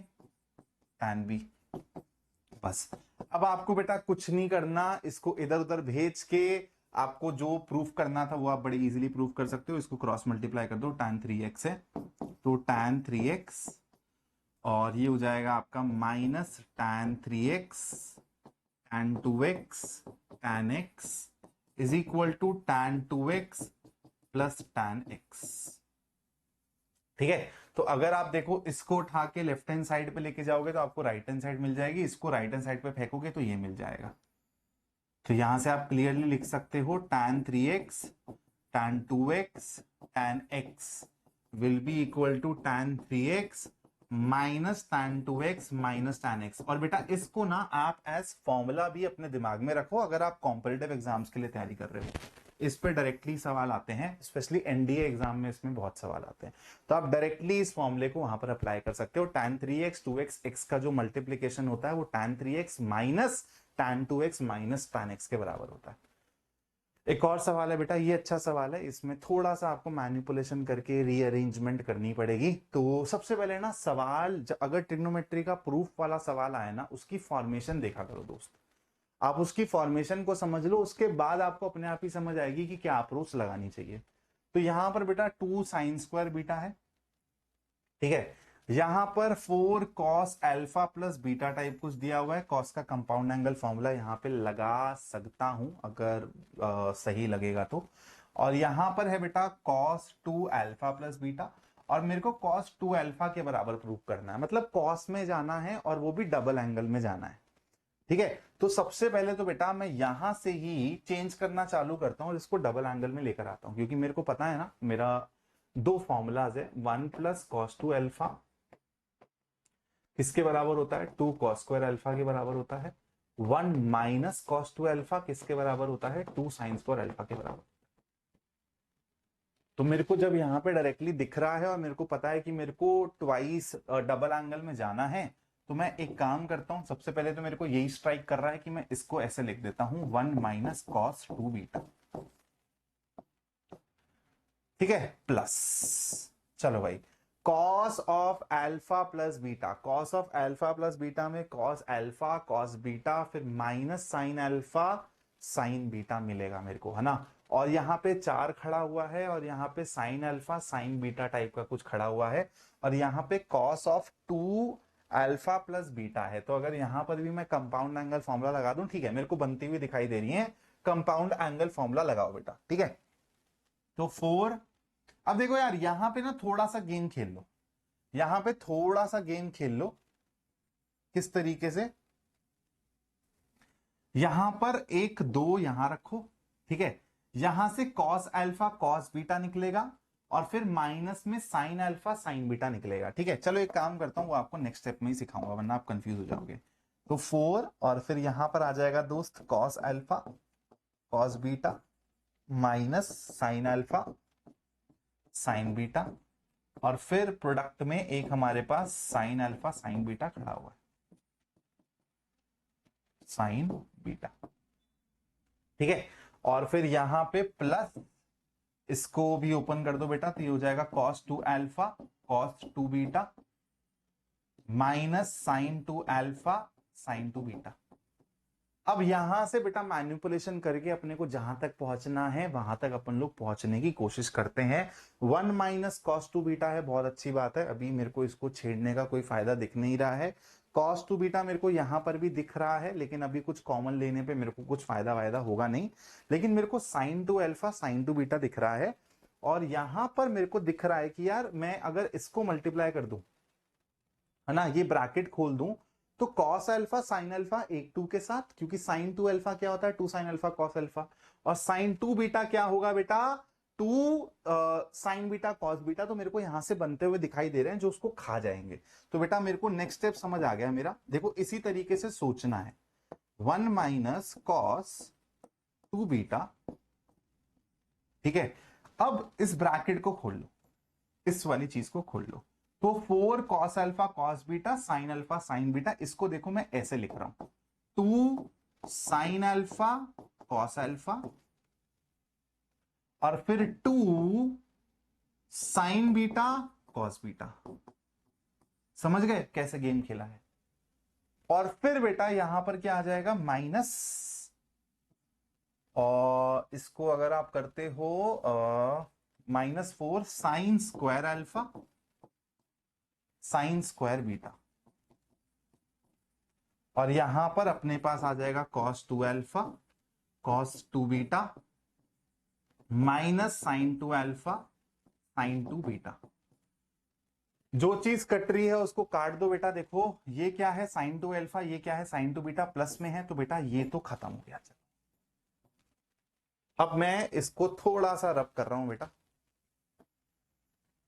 tan b। बस अब आपको बेटा कुछ नहीं करना, इसको इधर उधर भेज के आपको जो प्रूफ करना था वो आप बड़ी इजीली प्रूफ कर सकते हो। इसको क्रॉस मल्टीप्लाई कर दो, tan 3x है तो tan 3x, और ये हो जाएगा आपका minus tan 3x tan 2x tan x is equal to tan 2x plus tan x, ठीक है। तो अगर आप देखो इसको उठा के लेफ्ट हैंड साइड पे लेके जाओगे तो आपको राइट हैंड साइड मिल जाएगी, इसको राइट हैंड साइड पे फेंकोगे तो ये मिल जाएगा। तो यहां से आप क्लियरली लिख सकते हो tan 3x tan 2x tan x will be equal to tan 3x minus tan 2x minus tan x। और बेटा इसको ना आप एज फॉर्मूला भी अपने दिमाग में रखो, अगर आप कॉम्पिटिटिव एग्जाम्स के लिए तैयारी कर रहे हो, इस पे डायरेक्टली सवाल आते हैं, स्पेशली एनडीए एग्जाम में इसमें बहुत सवाल आते हैं, तो आप डायरेक्टली इस फॉर्मूले को वहां पर अप्लाई कर सकते हो। tan 3x 2x x का जो मल्टीप्लीकेशन होता है वो tan 3x minus tan 2x minus tan x के बराबर होता है। एक और सवाल है बेटा, ये अच्छा सवाल है, इसमें थोड़ा सा आपको मैनिपुलेशन करके रीअरेंजमेंट करनी पड़ेगी। तो सबसे पहले ना सवाल, अगर ट्रिग्नोमेट्री का प्रूफ वाला सवाल आए ना, उसकी फॉर्मेशन देखा करो दोस्त, आप उसकी फॉर्मेशन को समझ लो, उसके बाद आपको अपने आप ही समझ आएगी कि क्या अप्रोच लगानी चाहिए। तो यहां पर बेटा 2 साइन स्क्वायर बीटा है, ठीक है। यहां पर 4 cos alpha plus beta type कुछ दिया हुआ है। कॉस का कंपाउंड एंगल फॉर्मूला यहां पे लगा सकता हूं अगर सही लगेगा तो। और यहां पर है बेटा कॉस 2 अल्फा प्लस बीटा, और मेरे को कॉस 2 अल्फा के बराबर प्रूव करना है, मतलब कॉस में जाना है और वो भी डबल एंगल में जाना है, ठीक है। तो सबसे पहले तो बेटा मैं यहां से ही चेंज करना चालू करता हूं और इसको डबल एंगल में लेकर आता हूं, क्योंकि मेरे को पता है ना मेरा दो फॉर्मूलाज है, 1 प्लस कॉस 2 अल्फा किसके बराबर होता है, 2 कॉस स्क्वायर अल्फा के बराबर होता है। 1 माइनस कॉस 2 अल्फा किसके बराबर होता है, 2 साइन स्क्वायर अल्फा के बराबर। तो मेरे को जब यहां पे डायरेक्टली दिख रहा है और मेरे को पता है कि मेरे को ट्वाइस डबल एंगल में जाना है, तो मैं एक काम करता हूं, सबसे पहले तो मेरे को यही स्ट्राइक कर रहा है कि मैं इसको ऐसे लिख देता हूं 1 माइनस कॉस 2 बीटा, ठीक है, प्लस, चलो भाई, cos of alpha plus beta, cos of alpha plus beta में कॉस अल्फा कॉस बीटा फिर minus sine alpha sign beta मिलेगा मेरे को, है ना। और यहाँ पे 4 खड़ा हुआ है और यहाँ पे sine alpha sign beta type का कुछ खड़ा हुआ है, और यहाँ पे cos of 2 alpha plus beta है। तो अगर यहां पर भी मैं कंपाउंड एंगल फॉर्मूला लगा दूं, ठीक है, मेरे को बनती हुई दिखाई दे रही है, कंपाउंड एंगल फॉर्मूला लगाओ बेटा, ठीक है। तो 4, अब देखो यार यहां पे ना थोड़ा सा गेम खेल लो, यहां पे थोड़ा सा गेम खेल लो। किस तरीके से, यहां पर 1 2 यहां रखो, ठीक है, यहां से कॉस अल्फा कॉस बीटा निकलेगा और फिर माइनस में साइन अल्फा साइन बीटा निकलेगा, ठीक है। चलो एक काम करता हूं, वो आपको नेक्स्ट स्टेप में ही सिखाऊंगा वरना आप कंफ्यूज हो जाओगे। तो 4 और फिर यहां पर आ जाएगा दोस्त cos alpha cos beta minus sine alpha sign beta, और फिर प्रोडक्ट में एक हमारे पास साइन अल्फा साइन बीटा खड़ा हुआ है, साइन बीटा, ठीक है। और फिर यहां पे प्लस, इसको भी ओपन कर दो बेटा, तो ये हो जाएगा cos 2 alpha cos 2 beta minus sine 2 alpha sine 2 beta. अब यहां से बेटा मैनिपुलेशन करके अपने को जहां तक पहुंचना है वहां तक अपन लोग पहुंचने की कोशिश करते हैं। 1 माइनस कॉस 2 बीटा है, बहुत अच्छी बात है, अभी मेरे को इसको छेड़ने का कोई फायदा दिख नहीं रहा है। कॉस 2 बीटा मेरे को यहां पर भी दिख रहा है, लेकिन अभी कुछ कॉमन लेने पे मेरे को कुछ फायदा वायदा होगा नहीं, लेकिन मेरे को साइन 2 अल्फा साइन 2 बीटा दिख रहा है। और यहां पर मेरे को दिख रहा है कि यार मैं अगर इसको मल्टीप्लाई कर दूं, है ना, ये ब्रैकेट खोल दूं, तो कॉस अल्फा साइन अल्फा 1 2 के साथ, क्योंकि साइन 2 अल्फा क्या होता है, 2 साइन अल्फा कॉस अल्फा, और साइन 2 बीटा क्या होगा बेटा, 2 साइन बीटा कॉस बीटा। तो मेरे को यहां से बनते हुए दिखाई दे रहे हैं जो उसको खा जाएंगे। तो बेटा मेरे को नेक्स्ट स्टेप समझ आ गया मेरा, देखो इसी तरीके से सोचना है, 1 माइनस कॉस 2 बीटा, ठीक है। अब इस ब्रैकेट को खोल लो, इस वाली चीज को खोल लो, तो 4 cos alpha cos beta sine alpha sign beta, इसको देखो मैं ऐसे लिख रहा हूं, 2 साइन अल्फा कॉस अल्फा और फिर 2 साइन बीटा कॉस बीटा। समझ गए कैसे गेम खेला है। और फिर बेटा यहां पर क्या आ जाएगा, माइनस, और इसको अगर आप करते हो -4 sine square alpha sine square beta, और यहां पर अपने पास आ जाएगा cos 2 alpha cos 2 beta minus sine 2 alpha sine 2 beta. जो चीज कट रही है उसको काट दो बेटा, देखो ये क्या है साइन 2 अल्फा, ये क्या है साइन 2 बीटा, प्लस में है तो बेटा ये तो खत्म हो गया। अब मैं इसको थोड़ा सा रब कर रहा हूं बेटा,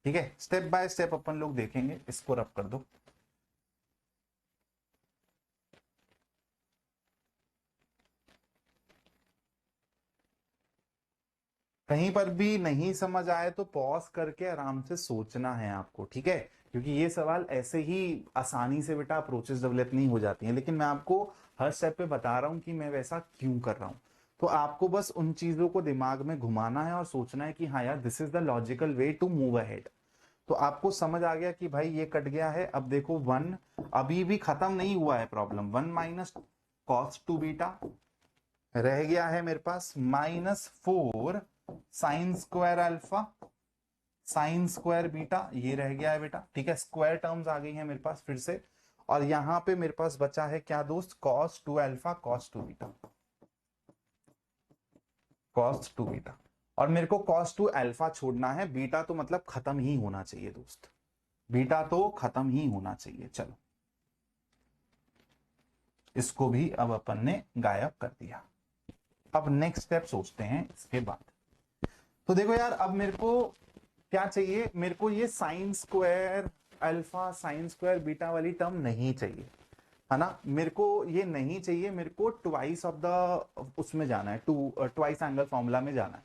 ठीक है, स्टेप बाय स्टेप अपन लोग देखेंगे, इसको रब कर दो। कहीं पर भी नहीं समझ आए तो पॉज करके आराम से सोचना है आपको, ठीक है, क्योंकि ये सवाल ऐसे ही आसानी से बेटा अप्रोचेस डेवलप नहीं हो जाती हैं, लेकिन मैं आपको हर स्टेप पे बता रहा हूं कि मैं वैसा क्यों कर रहा हूं। तो आपको बस उन चीजों को दिमाग में घुमाना है और सोचना है कि हाँ यार this is the logical way to move ahead. तो आपको समझ आ गया कि भाई ये कट गया है। अब देखो 1 अभी भी खत्म नहीं हुआ है problem, 1 minus cos two beta, रह गया है मेरे पास -4 sine square alpha sine square beta, ये रह गया है बेटा, ठीक है। स्क्वायर टर्म्स आ गई है मेरे पास फिर से, और यहां पे मेरे पास बचा है क्या दोस्त, cos two alpha cos two beta, cos two beta. और मेरे को कॉस टू अल्फा छोड़ना है, बीटा तो मतलब खत्म ही होना चाहिए दोस्त, बीटा तो खत्म ही होना चाहिए। चलो इसको भी अब अपन ने गायब कर दिया। अब नेक्स्ट स्टेप सोचते हैं इसके बाद। तो देखो यार, अब मेरे को क्या चाहिए, मेरे को ये sign square alpha sine square beta वाली टर्म नहीं चाहिए, है ना। मेरे को ये नहीं चाहिए, मेरे को ट्वाइस ऑफ द उसमें जाना है, ट्वाइस एंगल फॉर्मूला में जाना है।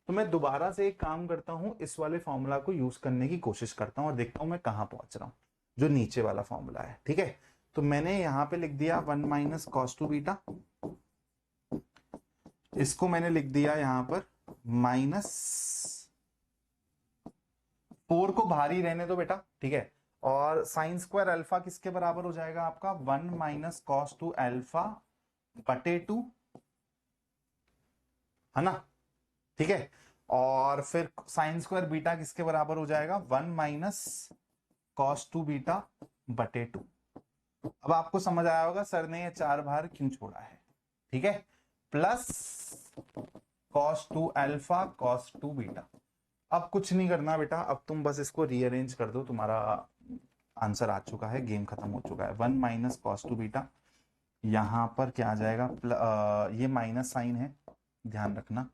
तो मैं दोबारा से एक काम करता हूं, इस वाले फॉर्मूला को यूज करने की कोशिश करता हूं और देखता हूं मैं कहां पहुंच रहा हूं, जो नीचे वाला फॉर्मूला है, ठीक है। तो मैंने यहां पे लिख दिया 1 माइनस कॉस टू बीटा, इसको मैंने लिख दिया यहां पर -4 को बाहर ही रहने दो बेटा, ठीक है। और साइन स्क्वायर अल्फा किसके बराबर हो जाएगा आपका, 1 माइनस कॉस टू अल्फा बटे 2, है ना, ठीक है। और फिर साइन स्क्वायर बीटा किसके बराबर हो जाएगा, 1 माइनस कॉस टू बीटा बटे 2। अब आपको समझ आया होगा सर ने ये 4 बाहर क्यों छोड़ा है, ठीक है। Plus cos two alpha cos two beta. अब कुछ नहीं करना बेटा, अब तुम बस इसको रीअरेंज कर दो, तुम्हारा आंसर आ चुका है, गेम खत्म हो चुका है। 1 माइनस कॉस टू बीटा, यहां पर क्या आ जाएगा, ये माइनस साइन है, ध्यान रखना।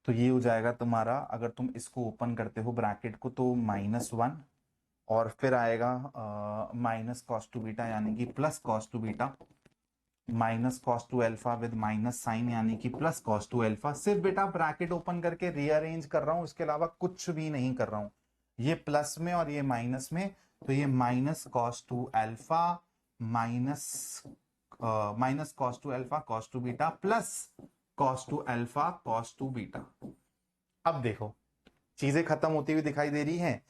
तो ये हो जाएगा तुम्हारा, अगर तुम इसको ओपन करते हो ब्रैकेट को, तो -1, और फिर आएगा माइनस कॉस टू बीटा यानी कि plus cos two beta, minus cos two alpha with minus sine यानी कि प्लस कॉस टू अल्फा। सिर्फ बेटा ब्रैकेट ओपन करके रीअरेंज कर रहा हूं, इसके अलावा कुछ भी नहीं कर रहा हूं। ये प्लस में और ये माइनस में, तो ये minus cos two alpha minus cos two alpha cos two beta plus cos two alpha cos two beta. अब देखो चीजें खत्म होती हुई दिखाई दे रही हैं।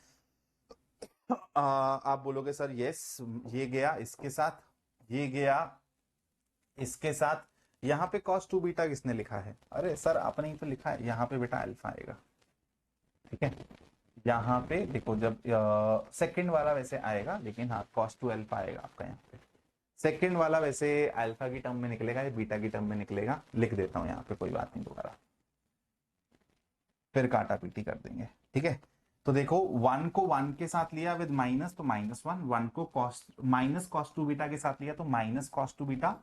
आप बोलोगे सर यस, ये गया इसके साथ, ये गया इसके साथ, यहां पे cos 2 बीटा किसने लिखा है, अरे सर आपने ही तो लिखा है, यहां पे बेटा अल्फा आएगा, ठीक है। यहां पे देखो, जब सेकंड वाला वैसे आएगा, लेकिन हाँ cos 2 अल्फा आएगा आपका यहाँ पे। सेकंड वाला वैसे अल्फा की टर्म में निकलेगा या बीटा की टर्म में निकलेगा, लिख देता हूं यहाँ पे, कोई बात नहीं, दोबारा फिर काटा पीटी कर देंगे, ठीक है। तो देखो 1 को 1 के साथ लिया विद माइनस, तो -1, 1 को माइनस कॉस टू बीटा के साथ लिया तो माइनस कॉस टू बीटा,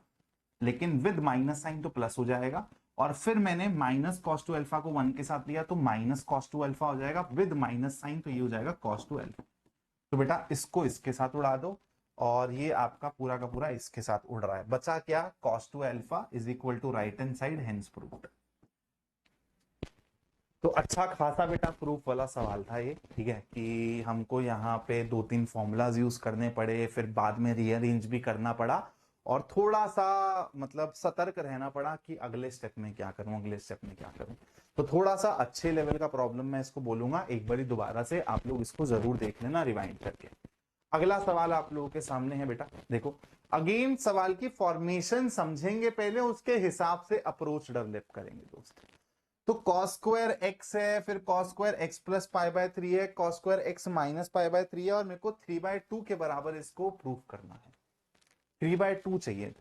लेकिन विद माइनस साइन तो प्लस हो जाएगा। और फिर मैंने माइनस कॉस टू अल्फा को 1 के साथ लिया तो माइनस कॉस टू अल्फा हो जाएगा विद माइनस साइन, तो ये हो जाएगा कॉस टू अल्फा। तो बेटा इसको इसके साथ उड़ा दो, और ये आपका पूरा का पूरा इसके साथ उड़ रहा है, बचा क्या, cos two alpha is equal to right hand side, hence proved. तो अच्छा खासा बेटा प्रूफ वाला सवाल था ये, ठीक है, कि हमको यहाँ पे 2-3 फॉर्मूलाज यूज करने पड़े, फिर बाद में रीअरेंज भी करना पड़ा, और थोड़ा सा मतलब सतर्क रहना पड़ा कि अगले स्टेप में क्या करूं, अगले स्टेप में क्या करूं। तो थोड़ा सा अच्छे लेवल का प्रॉब्लम मैं इसको बोलूंगा, एक बारी दोबारा से आप लोग इसको जरूर देख लेना रिवाइंड करके। अगला सवाल आप लोगों के सामने है बेटा, देखो अगेन सवाल की फॉर्मेशन समझेंगे पहले, उसके हिसाब से अप्रोच डेवलप करेंगे दोस्त। तो कॉस स्क्वायर एक्स है, फिर cos square x plus pi by 3 है, cos square x minus pi by 3 है, और मेरे को 3/2 के बराबर इसको प्रूफ करना है। 3/2 चाहिए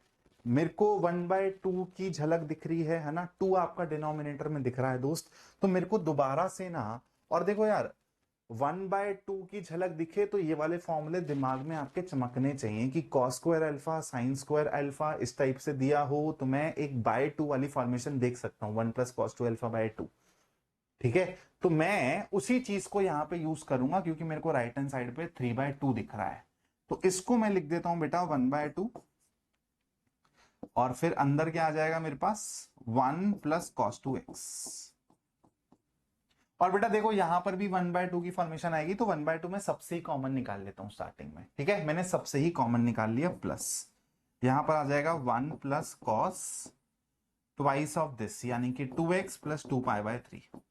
मेरे को, 1/2 की झलक दिख रही है ना, 2 आपका डिनोमिनेटर में दिख रहा है दोस्त। तो मेरे को दोबारा से ना, और देखो यार 1/2 की झलक दिखे तो ये वाले फॉर्मूले दिमाग में आपके चमकने चाहिए कि cos square alpha sine square alpha इस टाइप से दिया हो, तो मैं एक बाय 2 वाली फॉर्मेशन देख सकता हूं, 1 प्लस कॉस 2 अल्फा बाय 2, ठीक है। तो मैं उसी चीज को यहां पे यूज करूंगा, क्योंकि मेरे को राइट हैंड साइड पे 3/2 दिख रहा है, तो इसको मैं लिख देता हूं बेटा 1/2, और फिर अंदर क्या आ जाएगा मेरे पास 1 प्लस कॉस 2x। और बेटा देखो यहां पर भी 1/2 की फॉर्मेशन आएगी, तो 1/2 में सबसे ही कॉमन निकाल लेता हूं स्टार्टिंग में, ठीक है, मैंने सबसे ही कॉमन निकाल लिया, प्लस यहां पर आ जाएगा 1 plus cos twice of this यानी कि 2x प्लस 2π/3,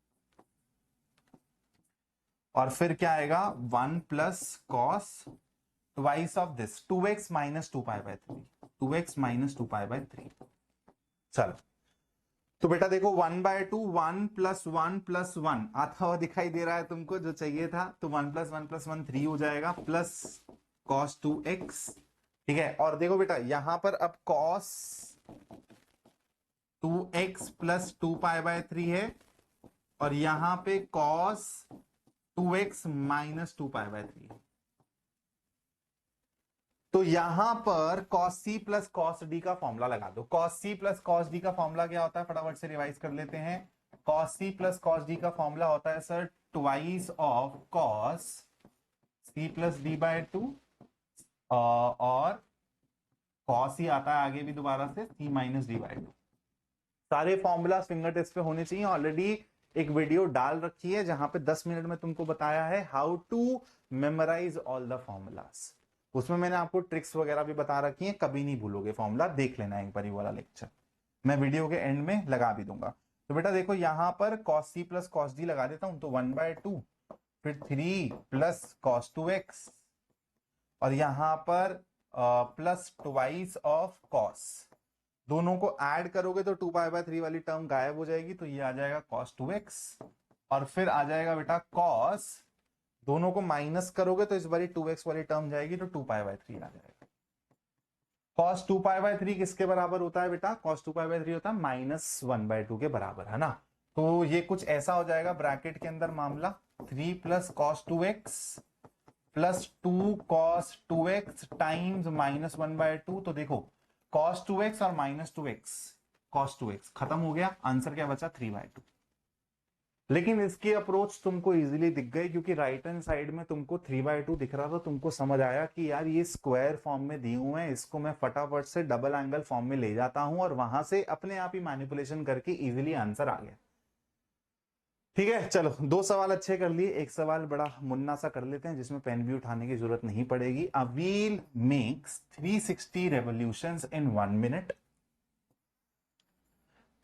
और फिर क्या आएगा 1 plus cos twice of this 2x minus 2π/3, 2x minus 2π/3। चलो तो बेटा देखो 1/2 1 + 1 + 1 आता हुआ दिखाई दे रहा है तुमको, जो चाहिए था। तो 1 + 1 + 1 3 हो जाएगा, प्लस cos 2x। ठीक है, और देखो बेटा यहां पर अब cos 2x + 2π/3 है, और यहां पे cos 2x माइनस 2π/3 है। तो यहां पर cos c plus cos d का फॉर्मूला लगा दो। cos c plus cos d का फॉर्मूला क्या होता है, फटाफट से रिवाइज कर लेते हैं। cos c plus cos d का फॉर्मूला होता है sir twice of cos c plus d/2, और cos ही आता है आगे भी दोबारा से c माइनस d/2। सारे फॉर्मूला फिंगर टिप्स पे होने चाहिए। ऑलरेडी एक वीडियो डाल रखी है जहां पे 10 मिनट में तुमको बताया है how to memorize all the formulas. उसमें मैंने आपको ट्रिक्स वगैरह भी बता रखी है, कभी नहीं भूलोगे फॉर्मूला, देख लेना एक बार वाला लेक्चर, मैं वीडियो के एंड में लगा भी दूंगा। तो बेटा देखो यहां पर cos c plus cos d लगा देता हूं, तो 1/2 फिर 3 प्लस cos 2x, और यहां पर प्लस ट्वाइस ऑफ cos। दोनों को ऐड करोगे तो 2π/3 वाली टर्म गायब हो जाएगी, तो ये आ जाएगा cos 2x, और फिर आ जाएगा बेटा cos, दोनों को माइनस करोगे तो इस बारी 2x वाली टर्म जाएगी, तो 2π/3 आ जाएगा। cos 2π/3 किसके बराबर होता है बेटा, cos 2π/3 होता है -1/2 के बराबर, है ना। तो ये कुछ ऐसा हो जाएगा ब्रैकेट के अंदर मामला, 3 plus cos 2x plus 2 cos 2x times -1/2। तो देखो cos 2x और -2x, cos 2x खत्म हो गया, आंसर क्या बचा 3/2। लेकिन इसकी अप्रोच तुमको इजीली दिख गई, क्योंकि राइट हैंड साइड में तुमको 3/2 दिख रहा था, तुमको समझ आया कि यार ये स्क्वायर फॉर्म में दिए हुए हैं, इसको मैं फटाफट से डबल एंगल फॉर्म में ले जाता हूं, और वहां से अपने आप ही मैनिपुलेशन करके इजीली आंसर आ गया। ठीक है, चलो 2 सवाल अच्छे कर लिए, एक सवाल बड़ा मुन्ना सा कर लेते हैं जिसमें पेन भी उठाने की जरूरत नहीं पड़ेगी। A wheel makes 360 revolutions in 1 minute,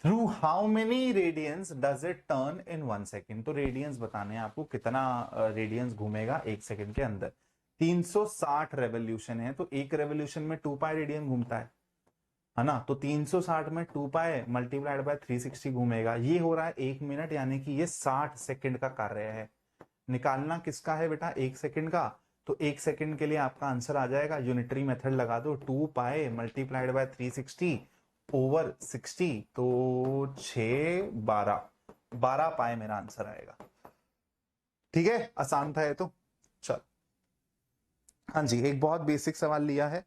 through how many radians does it turn in 1 second. तो रेडियंस बताने हैं आपको, कितना रेडियंस घूमेगा 1 सेकेंड के अंदर। 360 रेवोल्यूशन है, तो एक रेवोल्यूशन में 2π रेडियन घूमता है ना। तो 360 में 2π मल्टीप्लाइड बाय 360 घूमेगा, ये हो रहा है 1 मिनट, यानी कि ये 60 सेकंड का कार्य है। निकालना किसका है बेटा, 1 सेकंड का। तो 1 सेकंड के लिए आपका आंसर आ जाएगा, यूनिटरी मेथड लगा दो, 2π मल्टीप्लाइड बाय 360 ओवर 60, तो 6 12 पाए मेरा आंसर आएगा। ठीक है, आसान था ये तो। चल हाँ जी, एक बहुत बेसिक सवाल लिया है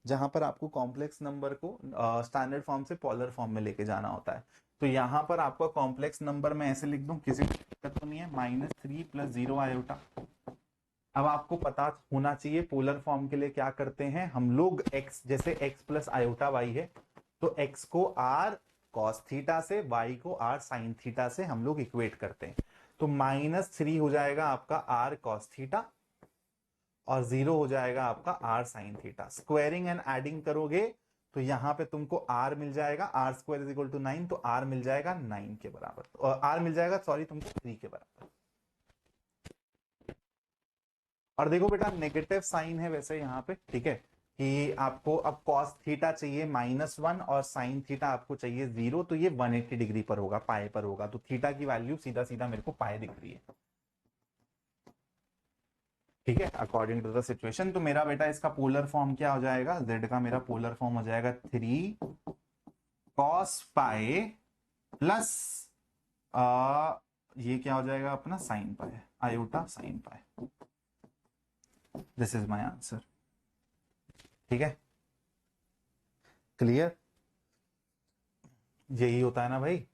जहां पर आपको कॉम्प्लेक्स नंबर को स्टैंडर्ड फॉर्म से पॉलर फॉर्म में लेके जाना होता है। तो यहां पर आपका कॉम्प्लेक्स नंबर मैं ऐसे लिख दूं, किसी दिक्कत तो नहीं है, -3 + 0 आयोटा। अब आपको पता होना चाहिए पोलर फॉर्म के लिए क्या करते हैं हम लोग, x जैसे x प्लस आयोटा y है, तो x को r cos थीटा से, y को r sin थीटा से हम लोग इक्वेट करते हैं। तो -3 हो जाएगा आपका r cos थीटा, और 0 हो जाएगा आपका r sin theta. Squaring and adding करोगे तो यहां पे तुमको r मिल जाएगा, r² = 9, तो r मिल जाएगा 9 के बराबर, और r मिल जाएगा सॉरी तुमको 3 के बराबर। और देखो बेटा नेगेटिव साइन है वैसे यहाँ पे, ठीक है, कि आपको अब cos थीटा चाहिए -1 और sin थीटा आपको चाहिए 0, तो ये 180 डिग्री पर होगा, पाए पर होगा, तो थीटा की वैल्यू सीधा सीधा मेरे को पाए दिख रही है। ठीक है, अकॉर्डिंग टू द सिचुएशन। तो मेरा बेटा इसका पोलर फॉर्म क्या हो जाएगा, z का मेरा पोलर फॉर्म हो जाएगा 3 cos पाए प्लस ये क्या हो जाएगा अपना sin पाए, आयोटा sin पाए। This is my answer. ठीक है, क्लियर, यही होता है ना भाई।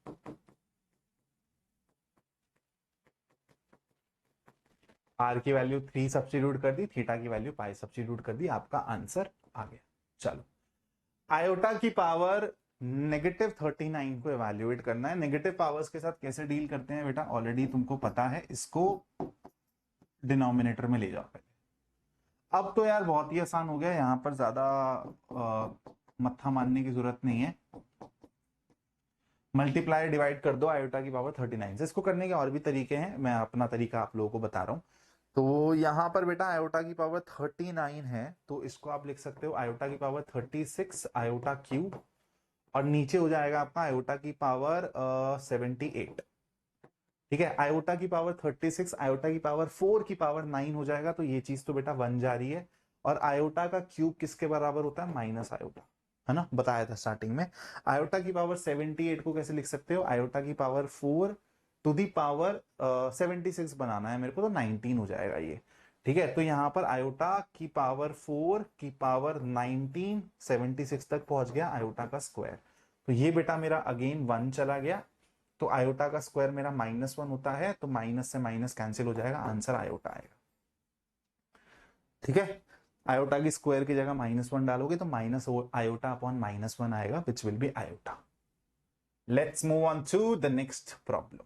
आर की वैल्यू 3 सब्स्टिट्यूट कर दी, थीटा की वैल्यू पाई सब्स्टिट्यूट कर दी, आपका आंसर आ गया। चलो, आयोटा की पावर -39 को एवेल्युएट करना है। नेगेटिव पावर्स के साथ कैसे डील करते हैं बेटा, ऑलरेडी तुमको पता है, इसको डिनोमिनेटर में ले जाओ पहले। अब तो यार बहुत ही आसान हो गया, यहां पर ज्यादा मत्था मारने की जरूरत नहीं है। मल्टीप्लाई डिवाइड कर दो आयोटा की पावर 39 से। इसको करने के और भी तरीके हैं, मैं अपना तरीका आप लोगों को बता रहा हूं। तो यहाँ पर बेटा आयोटा की पावर 39 है, तो इसको आप लिख सकते हो आयोटा की पावर 36 आयोटा क्यूब, और नीचे हो जाएगा आपका आयोटा की पावर 78। ठीक है, आयोटा की पावर 36 आयोटा की पावर 4 की पावर 9 हो जाएगा, तो ये चीज तो बेटा बन जा रही है। और आयोटा का क्यूब किसके बराबर होता है? माइनस आयोटा, है ना, बताया था स्टार्टिंग में। आयोटा की पावर 78 को कैसे लिख सकते हो? आयोटा की पावर 4 टू दी पावर 76 बनाना है मेरे को, तो 19 हो जाएगा ये। ठीक है, तो यहां पर आयोटा की पावर 4 की पावर 19 76 तक पहुंच गया आयोटा का स्क्वायर। तो ये बेटा मेरा अगेन 1 चला गया, तो आयोटा का स्क्वायर मेरा -1 होता है, तो माइनस से माइनस कैंसिल हो जाएगा, आंसर आयोटा आएगा। ठीक है, आयोटा की स्क्वायर की जगह -1 डालोगे तो माइनस आयोटा अपॉन -1 आएगा, which will be iota. Let's move on to the next problem.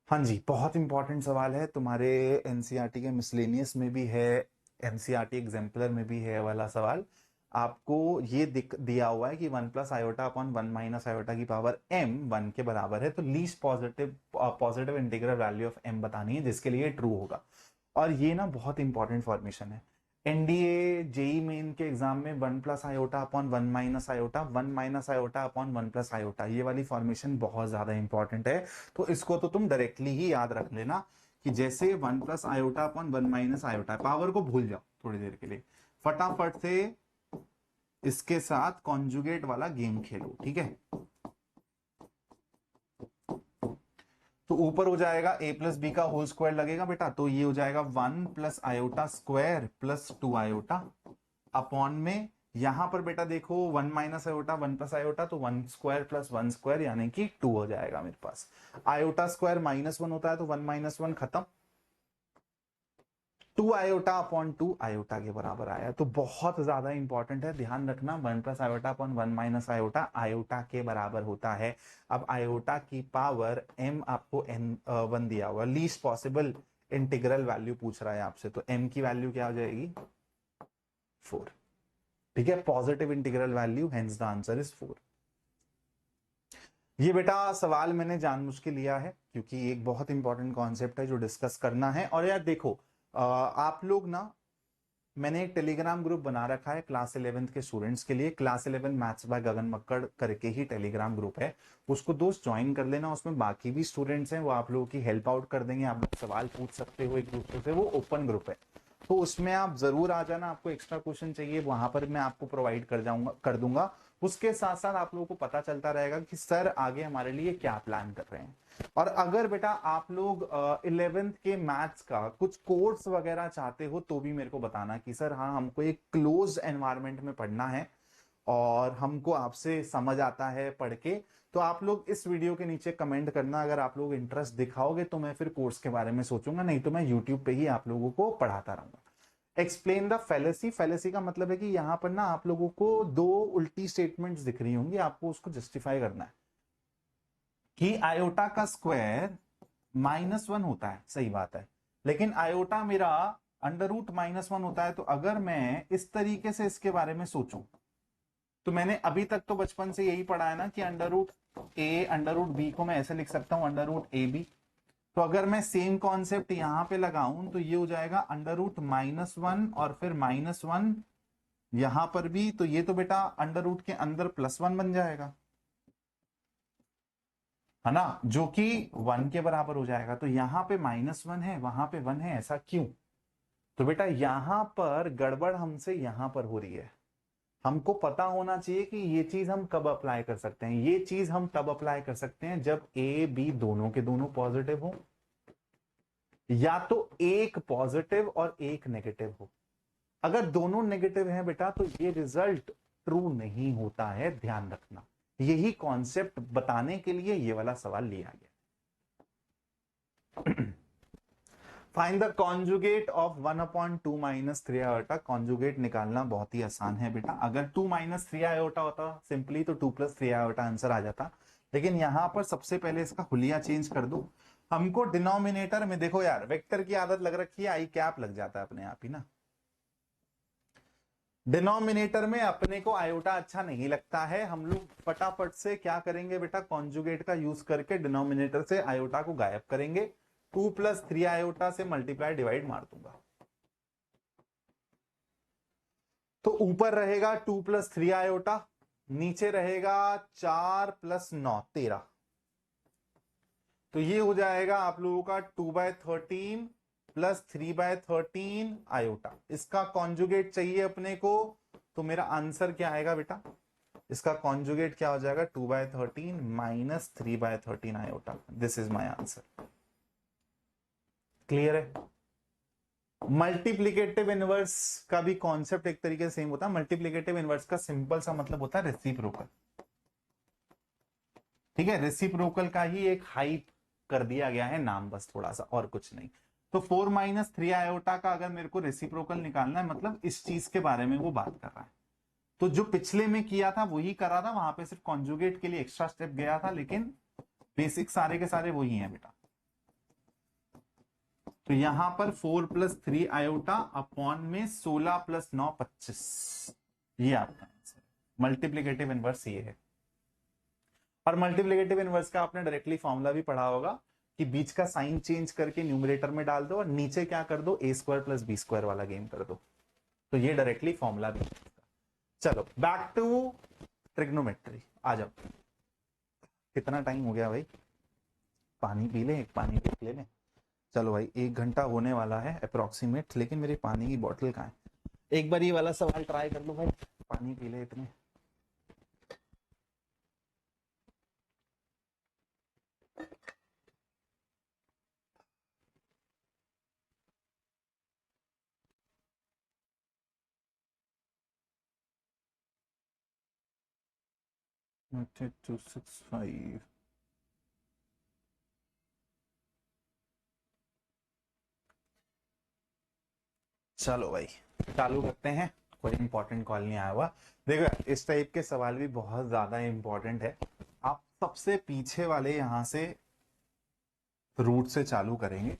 हाँ जी, बहुत इंपॉर्टेंट सवाल है, तुम्हारे एनसीईआरटी के मिसलेनियस में भी है, एनसीईआरटी एग्जाम्पलर में भी है वाला सवाल। आपको ये दिया हुआ है कि 1 plus iota upon 1 minus iota की पावर m 1 के बराबर है, तो least positive integral value of m बतानी है, जिसके लिए ट्रू होगा। और ये ना बहुत इंपॉर्टेंट फॉर्मेशन है, एनडीए जेई मेन के एग्जाम में 1 plus iota upon 1 minus iota, 1 minus iota upon 1 plus iota, ये वाली फॉर्मेशन बहुत ज्यादा इंपॉर्टेंट है। तो इसको तो तुम डायरेक्टली ही याद रख लेना कि जैसे 1 plus iota upon 1 minus iota, power को भूल जाओ थोड़ी देर के लिए, फटाफट से इसके साथ कॉन्जुगेट वाला गेम खेलो। ठीक है, तो ऊपर हो जाएगा a प्लस बी का होल स्क्वायर लगेगा बेटा, तो ये हो जाएगा 1 plus iota square plus 2 iota upon में, यहां पर बेटा देखो 1 माइनस आयोटा 1 प्लस आयोटा, तो 1 स्क्वायर प्लस 1 स्क्वायर यानी कि 2 हो जाएगा मेरे पास। आयोटा स्क्वायर -1 होता है, तो 1 माइनस 1 खत्म, 2 आयोटा अपॉन 2 आयोटा के बराबर आया। तो बहुत ज्यादा इंपॉर्टेंट है, ध्यान रखना, 1 plus iota upon 1 minus iota iota के बराबर होता है। अब आयोटा की पावर m आपको n1 दिया हुआ, लीस्ट पॉसिबल इंटीग्रल वैल्यू पूछ रहा है आपसे, तो m की वैल्यू क्या हो जाएगी? 4। ठीक है, positive integral value, hence the answer is 4। ये बेटा सवाल मैंने जानबूझ के लिया है क्योंकि एक बहुत इंपॉर्टेंट कॉन्सेप्ट है जो डिस्कस करना है। और यार देखो, आप लोग ना, मैंने एक टेलीग्राम ग्रुप बना रखा है क्लास 11th के स्टूडेंट्स के लिए, क्लास 11 मैथ्स बाय गगन मक्कड़ करके ही टेलीग्राम ग्रुप है, उसको दोस्त ज्वाइन कर लेना। उसमें बाकी भी स्टूडेंट्स हैं, वो आप लोगों की हेल्प आउट कर देंगे, आप लोग सवाल पूछ सकते हो एक दूसरे से, वो ओपन ग्रुप है, तो उसमें आप जरूर आ जाना। आपको एक्स्ट्रा क्वेश्चन चाहिए वहां पर मैं आपको प्रोवाइड कर दूंगा। उसके साथ साथ आप लोगों को पता चलता रहेगा कि सर आगे हमारे लिए क्या प्लान कर रहे हैं। और अगर बेटा आप लोग 11th के मैथ्स का कुछ कोर्स वगैरह चाहते हो तो भी मेरे को बताना कि सर हाँ हमको एक क्लोज एनवायरनमेंट में पढ़ना है और हमको आपसे समझ आता है पढ़ के, तो आप लोग इस वीडियो के नीचे कमेंट करना। अगर आप लोग इंटरेस्ट दिखाओगे तो मैं फिर कोर्स के बारे में सोचूंगा, नहीं तो मैं यूट्यूब पे ही आप लोगों को पढ़ाता रहूंगा। एक्सप्लेन द फैलेसी, फैलेसी का मतलब है कि यहाँ पर ना आप लोगों को दो उल्टी स्टेटमेंट्स दिख रही होंगी, आपको उसको जस्टिफाई करना है कि आयोटा का स्क्वायर -1 होता है, सही बात है, लेकिन आयोटा मेरा √-1 होता है। तो अगर मैं इस तरीके से इसके बारे में सोचूं, तो मैंने अभी तक तो बचपन से यही पढ़ा है ना कि √a√b को मैं ऐसे लिख सकता हूं √ab। तो अगर मैं सेम कॉन्सेप्ट यहां पे लगाऊं तो ये हो जाएगा √-1 और फिर -1 यहां पर भी, तो ये तो बेटा अंडर के अंदर +1 बन जाएगा, है ना, जो कि 1 के बराबर हो जाएगा। तो यहां पे -1 है, वहां पे 1 है, ऐसा क्यों? तो बेटा यहां पर गड़बड़ हमसे यहां पर हो रही है। हमको पता होना चाहिए कि ये चीज हम कब अप्लाई कर सकते हैं। ये चीज हम तब अप्लाई कर सकते हैं जब ए बी दोनों के दोनों पॉजिटिव हो, या तो एक पॉजिटिव और एक नेगेटिव हो। अगर दोनों नेगेटिव हैं बेटा तो ये रिजल्ट ट्रू नहीं होता है, ध्यान रखना। यही कॉन्सेप्ट बताने के लिए ये वाला सवाल लिया गया। Find the conjugate of 1/2 minus 3 iota. Conjugate निकालना बहुत ही आसान है बेटा। अगर 2 माइनस 3 आयोटा होता सिंपली तो 2 प्लस 3 आयोटा आंसर आ जाता, लेकिन यहां पर सबसे पहले इसका हुलिया चेंज कर दो। हमको डिनोमिनेटर में, देखो यार वेक्टर की आदत लग रखी है, आई कैप लग जाता है अपने आप ही ना। डिनोमिनेटर में अपने को आयोटा अच्छा नहीं लगता है, हम लोग फटाफट से क्या करेंगे बेटा, कॉन्जुगेट का यूज करके डिनोमिनेटर से आयोटा को गायब करेंगे। 2+3 आयोटा से मल्टीप्लाई डिवाइड मार दूंगा। तो ऊपर रहेगा 2+3 आयोटा, नीचे रहेगा 4+9 13। तो ये हो जाएगा आप लोगों का 2/13 प्लस 3/13 आयोटा। इसका कॉन्जुगेट चाहिए अपने को, तो मेरा आंसर क्या आएगा बेटा? इसका कॉन्जुगेट क्या हो जाएगा? 2/13 minus 3/13 iota. This is my answer. Clear है? मल्टीप्लीकेटिव इनवर्स का भी कॉन्सेप्ट एक तरीके से सेम होता है। मल्टीप्लीकेटिव इनवर्स का सिंपल सा मतलब होता है रेसिप्रोकल। ठीक है, रेसिप्रोकल का ही एक हाइप कर दिया गया है नाम, बस थोड़ा सा, और कुछ नहीं। तो 4-3 आयोटा का अगर मेरे को रेसिप्रोकल निकालना है, मतलब इस चीज के बारे में वो बात कर रहा है। तो जो पिछले में किया था वही करा था, वहां पे सिर्फ कॉन्जुगेट के लिए एक्स्ट्रा स्टेप गया था, लेकिन बेसिक सारे के सारे वही हैं बेटा। तो यहां पर 4+3 आयोटा अपॉन में 16+9 25, ये आपका आंसर। मल्टीप्लीकेटिव इनवर्स ये है। और मल्टीप्लीकेटिव इनवर्स का आपने डायरेक्टली फॉर्मूला भी पढ़ा होगा कि बीच का साइन चेंज करके न्यूमरेटर में डाल दो और नीचे क्या कर दो? a² + b² वाला गेम कर दो। तो ये डायरेक्टली फॉर्मूला भी। चलो बैक टू ट्रिग्नोमेट्री आ जाओ। कितना टाइम हो गया भाई? पानी पी ले, एक पानी पी ले। चलो भाई 1 घंटा होने वाला है अप्रोक्सीमेट, लेकिन मेरी पानी की बोतल कहाँ है? एक बार ये वाला सवाल ट्राई कर लो भाई, पानी पी ले इतने। Okay, 265। चलो भाई चालू करते हैं। कोई इंपॉर्टेंट कॉल नहीं आया हुआ। देखो इस टाइप के सवाल भी बहुत ज्यादा इंपॉर्टेंट है। आप सबसे पीछे वाले यहां से रूट से चालू करेंगे।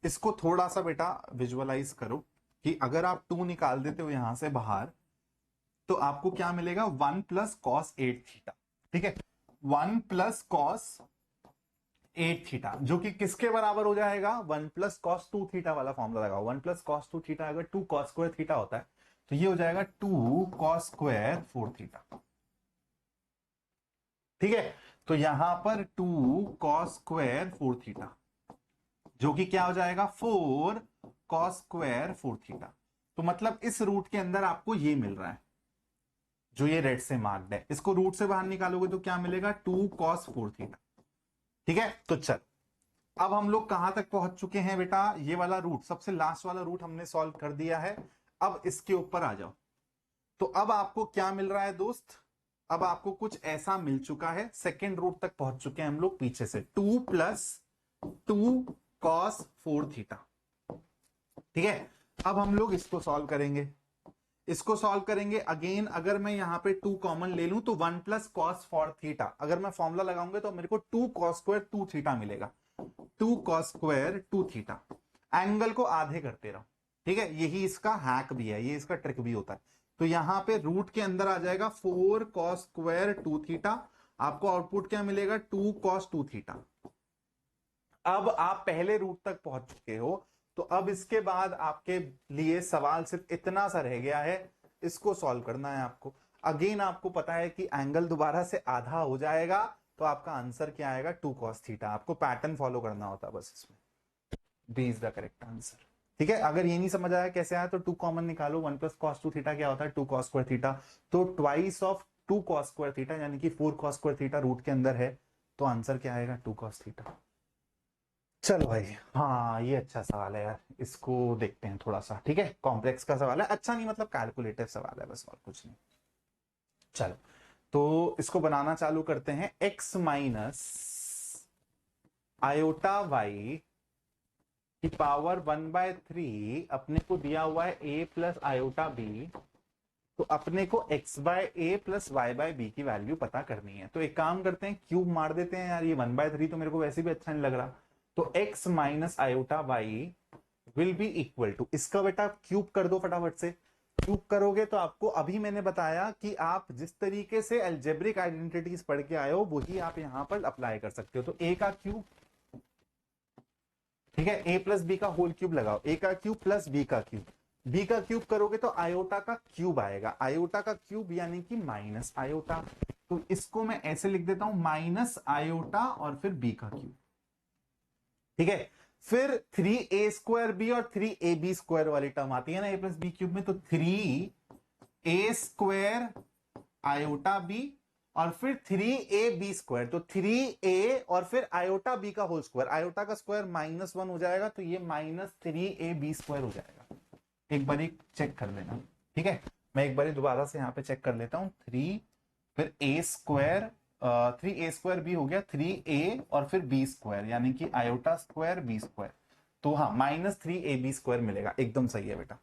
इसको थोड़ा सा बेटा विजुअलाइज करो कि अगर आप 2 निकाल देते हो यहां से बाहर, तो आपको क्या मिलेगा? 1+cos8 theta. ठीक है, 1+cos8 थीटा, जो कि किसके बराबर हो जाएगा? 1+cos2 थीटा वाला फॉर्मूला लगाओ। 1+cos2 थीटा अगर 2cos² थीटा होता है, तो ये हो जाएगा 2cos² 4 थीटा। ठीक है, तो यहां पर 2cos² 4 थीटा, जो कि क्या हो जाएगा? 4cos² 4 theta. तो मतलब इस रूट के अंदर आपको ये मिल रहा है, जो ये रेड से मार्क्ड है। इसको रूट से बाहर निकालोगे तो क्या मिलेगा? 2cos4 theta. ठीक है, तो चल अब हम लोग कहां तक पहुंच चुके हैं बेटा? ये वाला रूट, सबसे लास्ट वाला रूट हमने सॉल्व कर दिया है। अब इसके ऊपर आ जाओ। तो अब आपको क्या मिल रहा है दोस्त? अब आपको कुछ ऐसा मिल चुका है, सेकेंड रूट तक पहुंच चुके हैं हम लोग पीछे से। 2+2cos4 theta. ठीक है, अब हम लोग इसको सॉल्व करेंगे। इसको सॉल्व करेंगे अगेन। अगर मैं यहां पे 2 कॉमन ले लूं तो 1+cos4 थीटा, अगर मैं फॉर्मूला लगाऊंगा तो मेरे को 2cos² 2 थीटा मिलेगा। 2cos² 2 theta. एंगल को आधे करते रहो। ठीक है, यही इसका हैक भी है, ये इसका ट्रिक भी होता है। तो यहां पे रूट के अंदर आ जाएगा 4cos² 2 थीटा। आपको आउटपुट क्या मिलेगा? 2cos2 theta. अब आप पहले रूट तक पहुंच चुके हो, तो अब इसके बाद आपके लिए सवाल सिर्फ इतना सा रह गया है, इसको सॉल्व करना है आपको। अगेन आपको पता है कि एंगल दोबारा से आधा हो जाएगा, तो आपका आंसर क्या आएगा? 2cos theta. आपको पैटर्न फॉलो करना होता है बस इसमें। B is the correct answer. ठीक है, अगर ये नहीं समझ आया कैसे आया, तो 2 कॉमन निकालो। 1+cos2 थीटा क्या होता है? 2cos² theta. तो ट्वाइस ऑफ 2cos² थीटा यानी कि 4cos² थीटा रूट के अंदर है, तो आंसर क्या आएगा? 2cos theta. चलो भाई, हाँ ये अच्छा सवाल है यार, इसको देखते हैं थोड़ा सा। ठीक है, कॉम्प्लेक्स का सवाल है, अच्छा नहीं मतलब कैलकुलेटिव सवाल है बस, और कुछ नहीं। चलो तो इसको बनाना चालू करते हैं। x माइनस आयोटा वाई की पावर 1/3 अपने को दिया हुआ है a प्लस आयोटा b। तो अपने को x/a प्लस y/b की वैल्यू पता करनी है। तो एक काम करते हैं, क्यूब मार देते हैं यार। ये 1/3 तो मेरे को वैसे भी अच्छा नहीं लग रहा। तो x minus iota Y will be equal to, इसका बेटा क्यूब कर दो फटाफट से। क्यूब करोगे तो आपको, अभी मैंने बताया कि आप जिस तरीके से अलजेब्रिक आइडेंटिटीज पढ़ के आए हो वही आप यहां पर अप्लाई कर सकते हो। तो a का क्यूब ठीक है, ए प्लस बी का होल क्यूब लगाओ, ए का क्यूब प्लस बी का क्यूब, बी का क्यूब करोगे तो आयोटा का क्यूब आएगा, आयोटा का क्यूब यानी कि माइनस आयोटा, तो इसको मैं ऐसे लिख देता हूं माइनस आयोटा और फिर बी का क्यूब। ठीक है, फिर 3a² बी और 3ab² वाली टर्म आती है ना ए प्लस बी क्यूब में, तो 3a² आयोटा बी और फिर 3ab², तो 3a और फिर आयोटा बी का होल स्क्वायर, आयोटा का स्क्वायर -1 हो जाएगा, तो ये -3ab² हो जाएगा। एक बार चेक कर लेना, ठीक है, मैं एक बार दोबारा से यहाँ पे चेक कर लेता हूँ। 3 फिर a², 3a² बी हो गया, 3a और फिर b² यानी कि आयोटा स्क्वायर b², तो हाँ -3ab² मिलेगा, एकदम सही है बेटा।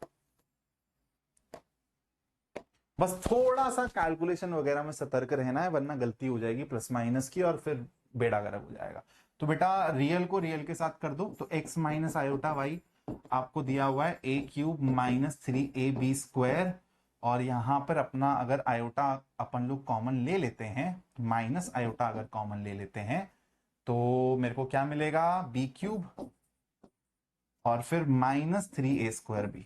बस थोड़ा सा कैलकुलेशन वगैरह में सतर्क रहना है, वरना गलती हो जाएगी प्लस माइनस की और फिर बेड़ा गर्क हो जाएगा। तो बेटा रियल को रियल के साथ कर दो, तो x माइनस आयोटा वाई आपको दिया हुआ है a³ -3ab², और यहां पर अपना अगर आयोटा अपन लोग कॉमन ले लेते हैं, माइनस आयोटा अगर कॉमन ले लेते हैं, तो मेरे को क्या मिलेगा, b³ और फिर -3a²b।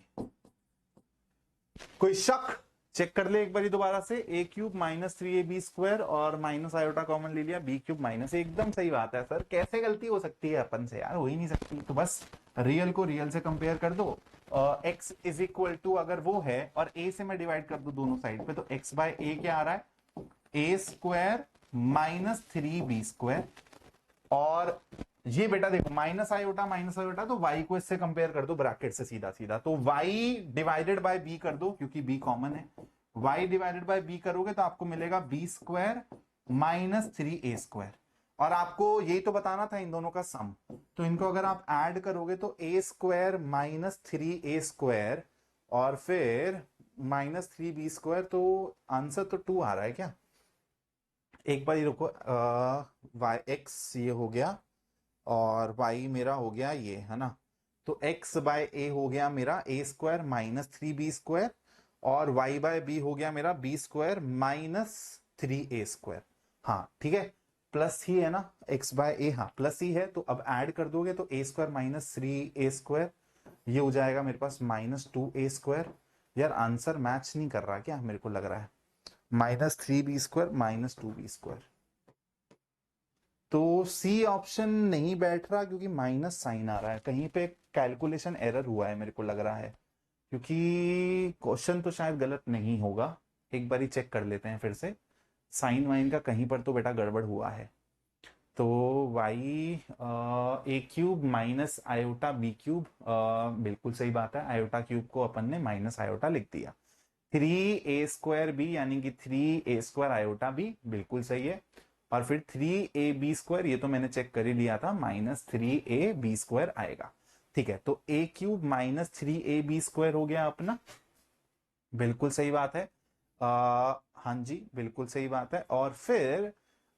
कोई शक? चेक कर ले एक बार दोबारा से, a³ -3ab² और माइनस आयोटा कॉमन ले लिया, b³ एकदम सही बात है सर, कैसे गलती हो सकती है अपन से यार, हो ही नहीं सकती। तो बस रियल को रियल से कंपेयर कर दो, x इज इक्वल टू अगर वो है और a से मैं डिवाइड कर दू दोनों साइड पे, तो x बाय a क्या आ रहा है, a² -3b², और ये बेटा देखो माइनस आयोटा, तो y को इससे कंपेयर कर दो ब्रैकेट से सीधा सीधा, तो y डिवाइडेड बाय b कर दो क्योंकि b कॉमन है, y डिवाइडेड बाय b करोगे तो आपको मिलेगा b² -3a², और आपको यही तो बताना था इन दोनों का सम, तो इनको अगर आप ऐड करोगे तो a² -3a² और फिर -3b², तो आंसर तो 2 आ रहा है क्या, एक बार रुको, x ये हो गया और y मेरा हो गया ये, है ना, तो x बाय a हो गया मेरा a² -3b², और y बाय b हो गया मेरा b² -3a²। हाँ ठीक है, प्लस ही है ना, x बाय a, हाँ प्लस ही है, तो अब ऐड कर दोगे तो a² -3a², ये हो जाएगा मेरे पास -2a²। यार आंसर मैच नहीं कर रहा क्या, मेरे को लग रहा है -3b² -2b², तो सी ऑप्शन नहीं बैठ रहा क्योंकि माइनस साइन आ रहा है, कहीं पे कैलकुलेशन एरर हुआ है मेरे को लग रहा है, क्योंकि क्वेश्चन तो शायद गलत नहीं होगा, एक बार ही चेक कर लेते हैं फिर से, साइन वाइन का कहीं पर तो बेटा गड़बड़ हुआ है। तो y a³ minus iota b³ बिल्कुल सही बात है, आयोटा क्यूब को अपन ने माइनस आयोटा लिख दिया, 3a² b यानी कि 3a² आयोटा b बिल्कुल सही है, और फिर 3ab² ये तो मैंने चेक कर ही लिया था, -3ab² आएगा। ठीक है, तो a³ -3ab² हो गया अपना, बिल्कुल सही बात है, हाँ जी बिल्कुल सही बात है, और फिर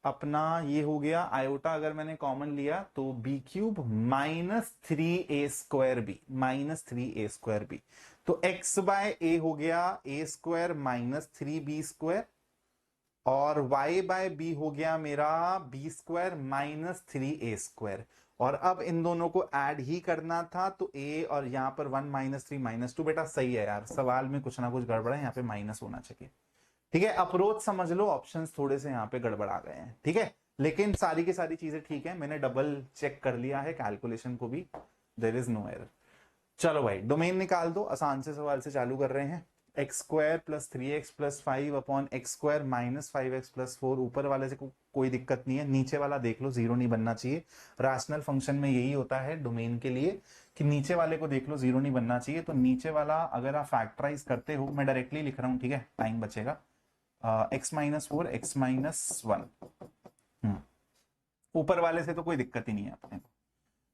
अपना ये हो गया आयोटा अगर मैंने कॉमन लिया तो b³ -3a²b, तो x बाय a हो गया a² -3b², और y बाय b हो गया मेरा b² -3a², और अब इन दोनों को ऐड ही करना था, तो a और यहां पर 1 -3 -2, बेटा सही है यार, सवाल में कुछ ना कुछ गड़बड़ है, यहाँ पे माइनस होना चाहिए। ठीक है, अप्रोच समझ लो, ऑप्शंस थोड़े से यहाँ पे गड़बड़ आ गए हैं, ठीक है, लेकिन सारी की सारी चीजें ठीक है, मैंने डबल चेक कर लिया है कैलकुलेशन को भी, देयर इज नो एरर। चलो भाई डोमेन निकाल दो, आसान से सवाल से चालू कर रहे हैं, x² + 3x + 5 upon x² -5x + 4, ऊपर वाले से कोई दिक्कत नहीं है, नीचे वाला देख लो, जीरो नहीं बनना चाहिए, रैशनल फंक्शन में यही होता है डोमेन के लिए कि नीचे वाले को देख लो, जीरो नहीं बनना चाहिए, तो नीचे वाला अगर आप फैक्टराइज करते हो, मैं डायरेक्टली लिख रहा हूं, ठीक है, टाइम बचेगा, x - 4 x - 1, ऊपर वाले से तो कोई दिक्कत ही नहीं है अपने को,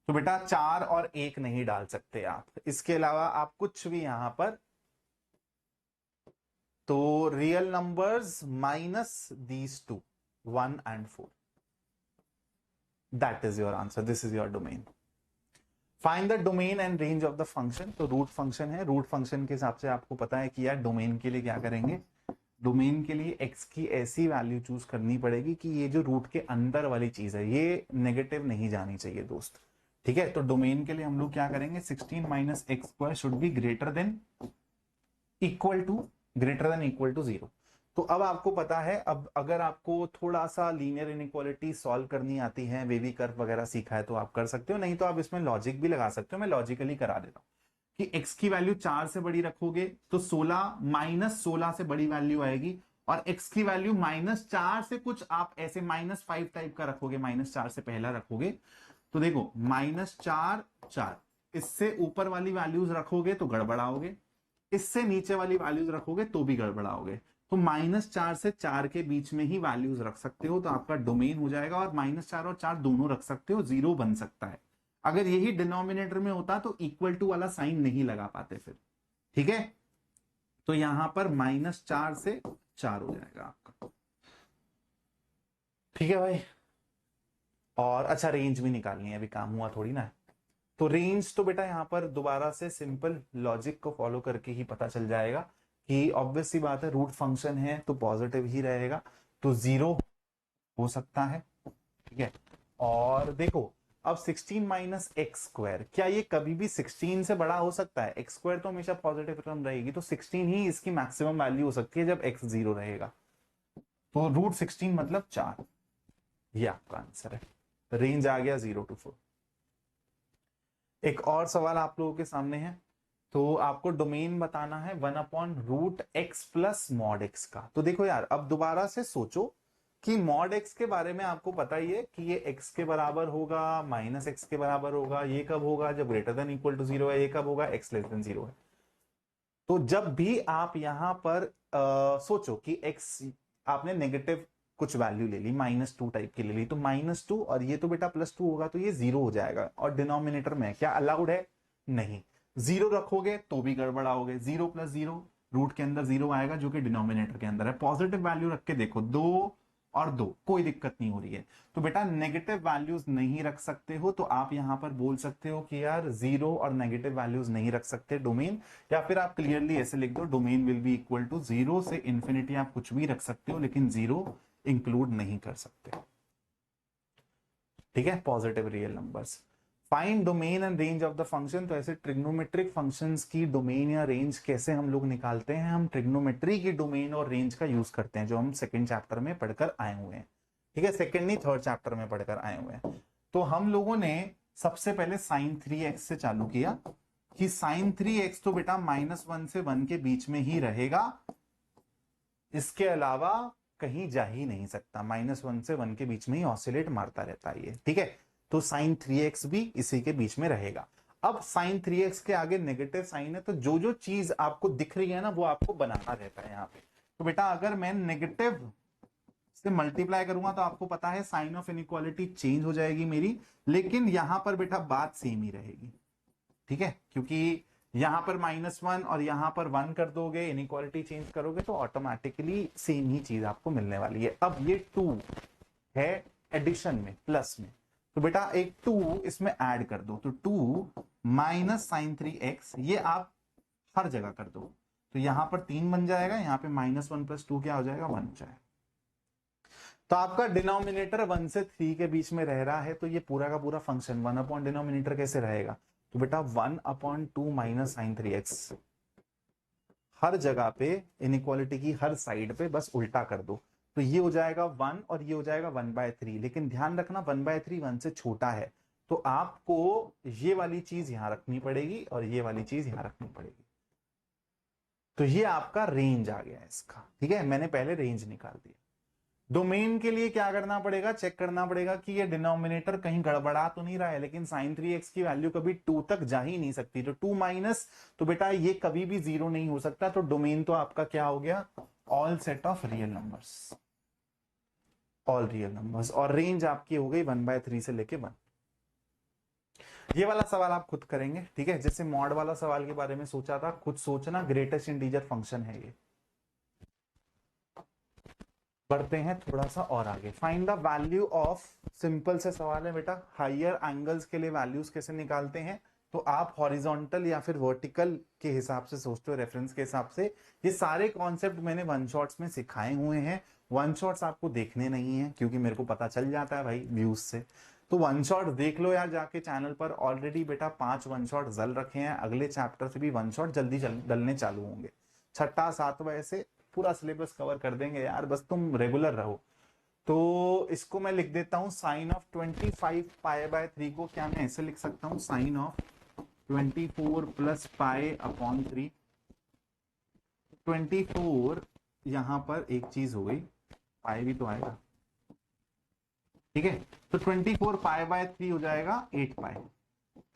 तो बेटा 4 और 1 नहीं डाल सकते आप, इसके अलावा आप कुछ भी यहां पर, तो real numbers minus these two 1 and 4, that is your answer, this is your domain. Find the domain and range of the function, तो रूट फंक्शन है, रूट फंक्शन के हिसाब से आपको पता है कि यार डोमेन के लिए क्या करेंगे, डोमेन के लिए x की ऐसी वैल्यू चूज करनी पड़ेगी कि ये जो रूट के अंदर वाली चीज है ये नेगेटिव नहीं जानी चाहिए दोस्त, ठीक है, तो डोमेन के लिए हम लोग क्या करेंगे, 16 minus X square should be greater than equal to 0। तो अब आपको पता है, अब अगर आपको थोड़ा सा लीनियर इनइक्वालिटी सॉल्व करनी आती है, वेवी कर्व वगैरह सीखा है तो आप कर सकते हो, नहीं तो आप इसमें लॉजिक भी लगा सकते हो। मैं लॉजिकली करा देता हूं कि x की वैल्यू 4 से बड़ी रखोगे तो 16 माइनस 16 से बड़ी वैल्यू आएगी, और x की वैल्यू -4 से कुछ आप ऐसे -5 टाइप का रखोगे, -4 से पहला रखोगे तो देखो -4 4, इससे ऊपर वाली वैल्यूज रखोगे तो गड़बड़ाओगे, इससे नीचे वाली वैल्यूज रखोगे तो भी गड़बड़ाओगे। तो -4 से 4 के बीच में ही वैल्यूज रख सकते हो तो आपका डोमेन हो जाएगा, और -4 और 4 दोनों रख सकते हो, 0 बन सकता है। अगर यही डिनोमिनेटर में होता तो इक्वल टू वाला साइन नहीं लगा पाते फिर, ठीक है। तो यहां पर -4 से 4 हो जाएगा आपका, ठीक है भाई। और अच्छा, रेंज भी निकालनी है, अभी काम हुआ थोड़ी ना है। तो रेंज तो बेटा यहां पर दोबारा से सिंपल लॉजिक को फॉलो करके ही पता चल जाएगा कि ऑब्वियस सी बात है, रूट फंक्शन है तो पॉजिटिव ही रहेगा, तो 0 हो सकता है, ठीक है। और देखो अब 16 माइनस एक्स स्क्वायर, क्या ये कभी भी 16 से बड़ा हो सकता है? एक्स स्क्वायर तो हमेशा पॉजिटिव टर्म रहेगी, तो 16 ही इसकी मैक्सिमम वैल्यू हो सकती है जब एक्स 0 रहेगा। तो रूट 16 मतलब 4, ये आपका आंसर है। रेंज आ गया 0 to 4। एक और सवाल आप लोगों के सामने है, तो आपको डोमेन बताना है 1/√x प्लस मॉड एक्स का। तो देखो यार, अब दोबारा से सोचो कि मॉड एक्स के बारे में आपको पता ही है कि ये x के बराबर होगा, -x के बराबर होगा। ये कब होगा? जब ग्रेटर देन इक्वल टू 0 है। ये कब होगा? x लेस देन 0 है। तो जब भी आप यहां पर सोचो कि x आपने नेगेटिव कुछ वैल्यू ले ली, -2 टाइप की ले ली, तो -2 और ये तो बेटा +2 होगा, तो ये 0 हो जाएगा। और डिनोमिनेटर में क्या अलाउड है? नहीं। 0 रखोगे तो भी गड़बड़ाओगे, 0 + 0 रूट के अंदर 0 आएगा जो कि डिनोमिनेटर के अंदर है। पॉजिटिव वैल्यू रख के देखो, 2 और 2, कोई दिक्कत नहीं हो रही है। तो बेटा नेगेटिव वैल्यूज नहीं रख सकते हो, तो आप यहां पर बोल सकते हो कि यार 0 और नेगेटिव वैल्यूज नहीं रख सकते डोमेन, या फिर आप क्लियरली ऐसे लिख दो, domain will be equal to 0 से इंफिनिटी। आप कुछ भी रख सकते हो लेकिन 0 इंक्लूड नहीं कर सकते, ठीक है। Positive real numbers. Find domain and range of the function. तो ऐसे ट्रिग्नोमेट्रिक फंक्शंस की डोमेन या रेंज कैसे हम लोग निकालते हैं? हम ट्रिग्नोमेट्री की डोमेन और रेंज का यूज करते हैं, जो हम सेकंड चैप्टर में पढ़कर आए हुए हैं, ठीक है। सेकंड नहीं, थर्ड चैप्टर में पढ़कर आए हुए हैं। तो हम लोगों ने सबसे पहले sin3x से चालू किया कि sin3x तो बेटा -1 से 1 के बीच में ही रहेगा, इसके अलावा कहीं जा ही नहीं सकता। -1 से 1 के बीच में ही ऑसिलेट मारता रहता है ये, ठीक है। तो sin3x भी इसी के बीच में रहेगा। अब sin3x के आगे नेगेटिव साइन है, तो जो जो चीज आपको दिख रही है ना, वो आपको बनाना रहता है यहाँ पे। तो बेटा अगर मैं नेगेटिव से मल्टीप्लाई करूंगा तो आपको पता है साइन ऑफ इनइक्वालिटी चेंज हो जाएगी मेरी, लेकिन यहां पर बेटा बात सेम ही रहेगी, ठीक है। क्योंकि यहां पर -1 और यहां पर 1 कर दोगे, इनइक्वालिटी चेंज करोगे तो ऑटोमेटिकली सेम ही चीज आपको मिलने वाली है। अब ये 2 है एडिशन में, प्लस में, तो बेटा एक 2 इसमें ऐड कर दो, तो 2 माइनस sin3x, ये आप हर जगह कर दो, तो यहां पर 3 बन जाएगा, यहां पे -1 + 2 क्या हो जाएगा? 1 हो जाएगा। तो आपका डिनोमिनेटर 1 से 3 के बीच में रह रहा है, तो ये पूरा का पूरा फंक्शन 1 अपॉन डिनोमिनेटर कैसे रहेगा? तो बेटा 1/2 माइनस sin3x, हर जगह पे इनइक्वालिटी की हर साइड पे बस उल्टा कर दो, तो ये हो जाएगा 1 और ये हो जाएगा 1/3। लेकिन ध्यान रखना 1/3 1 से छोटा है, तो आपको ये वाली चीज यहां रखनी पड़ेगी और ये वाली चीज यहां रखनी पड़ेगी। तो ये आपका रेंज आ गया इसका, ठीक है। मैंने पहले रेंज निकाल दिया। डोमेन के लिए क्या करना पड़ेगा? चेक करना पड़ेगा कि ये डिनोमिनेटर कहीं गड़बड़ा तो नहीं रहा है, लेकिन sin3x की वैल्यू कभी 2 तक जा ही नहीं सकती, तो 2 माइनस, तो बेटा ये कभी भी 0 नहीं हो सकता। तो डोमेन तो आपका क्या हो गया? All set of real numbers, all real numbers. और रेंज आपकी हो गई 1/3 से लेके 1। ये वाला सवाल आप खुद करेंगे, ठीक है। जैसे मॉड वाला सवाल के बारे में सोचा था, खुद सोचना, ग्रेटेस्ट इंटीजर फंक्शन है ये। बढ़ते हैं थोड़ा सा और आगे। Find the value of, simple से सवाल है बेटा, हायर एंगल्स के लिए वैल्यूज कैसे निकालते हैं? तो आप हॉरिजॉन्टल या फिर वर्टिकल के हिसाब से सोचते हो, रेफरेंस के हिसाब से। ये सारे कॉन्सेप्ट मैंने वन शॉट्स में सिखाए हुए हैं, वन शॉट्स आपको देखने नहीं है क्योंकि मेरे को पता चल जाता है भाई व्यूज से। तो वन शॉट देख लो यार जाके चैनल पर, ऑलरेडी बेटा 5 वन शॉट जल रखे हैं, अगले चैप्टर से भी वन शॉट जल्दी डलने चालू होंगे। छठा सातवां ऐसे पूरा सिलेबस कवर कर देंगे यार, बस तुम रेगुलर रहो। तो इसको मैं लिख देता हूं साइन ऑफ 25 पाई बाय 3 को क्या मैं ऐसे लिख सकता हूं, sine of 24 plus pi upon 3। 24 यहां पर एक चीज हो गई, पाई भी तो आएगा, ठीक है। तो 24 पाई बाय 3 हो जाएगा 8 पाई,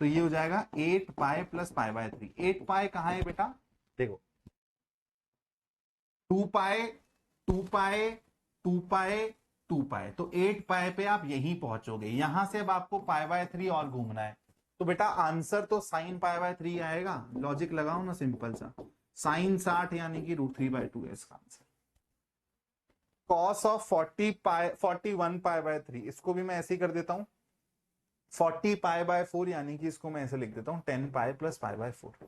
तो ये हो जाएगा 8 पाई प्लस पाई बाय 3। 8 पाई कहां है बेटा, देखो 2 पाई 2 पाई 2 पाई 2 पाई, तो 8 पाई पे आप यहीं पहुंचोगे। यहां से अब आपको पाई बाय 3 और घूमना है, तो बेटा आंसर तो साइन पाई बाय 3 आएगा। लॉजिक लगाओ ना सिंपल सा, साइन 60 यानी कि √3/2 है इसका answer. Cos of 41 pi by 3, इसको भी मैं ऐसे ही कर देता हूं 40 पाई बाय 4, यानी कि इसको मैं ऐसे लिख देता हूं 10 पाई प्लस पाई बाय 4।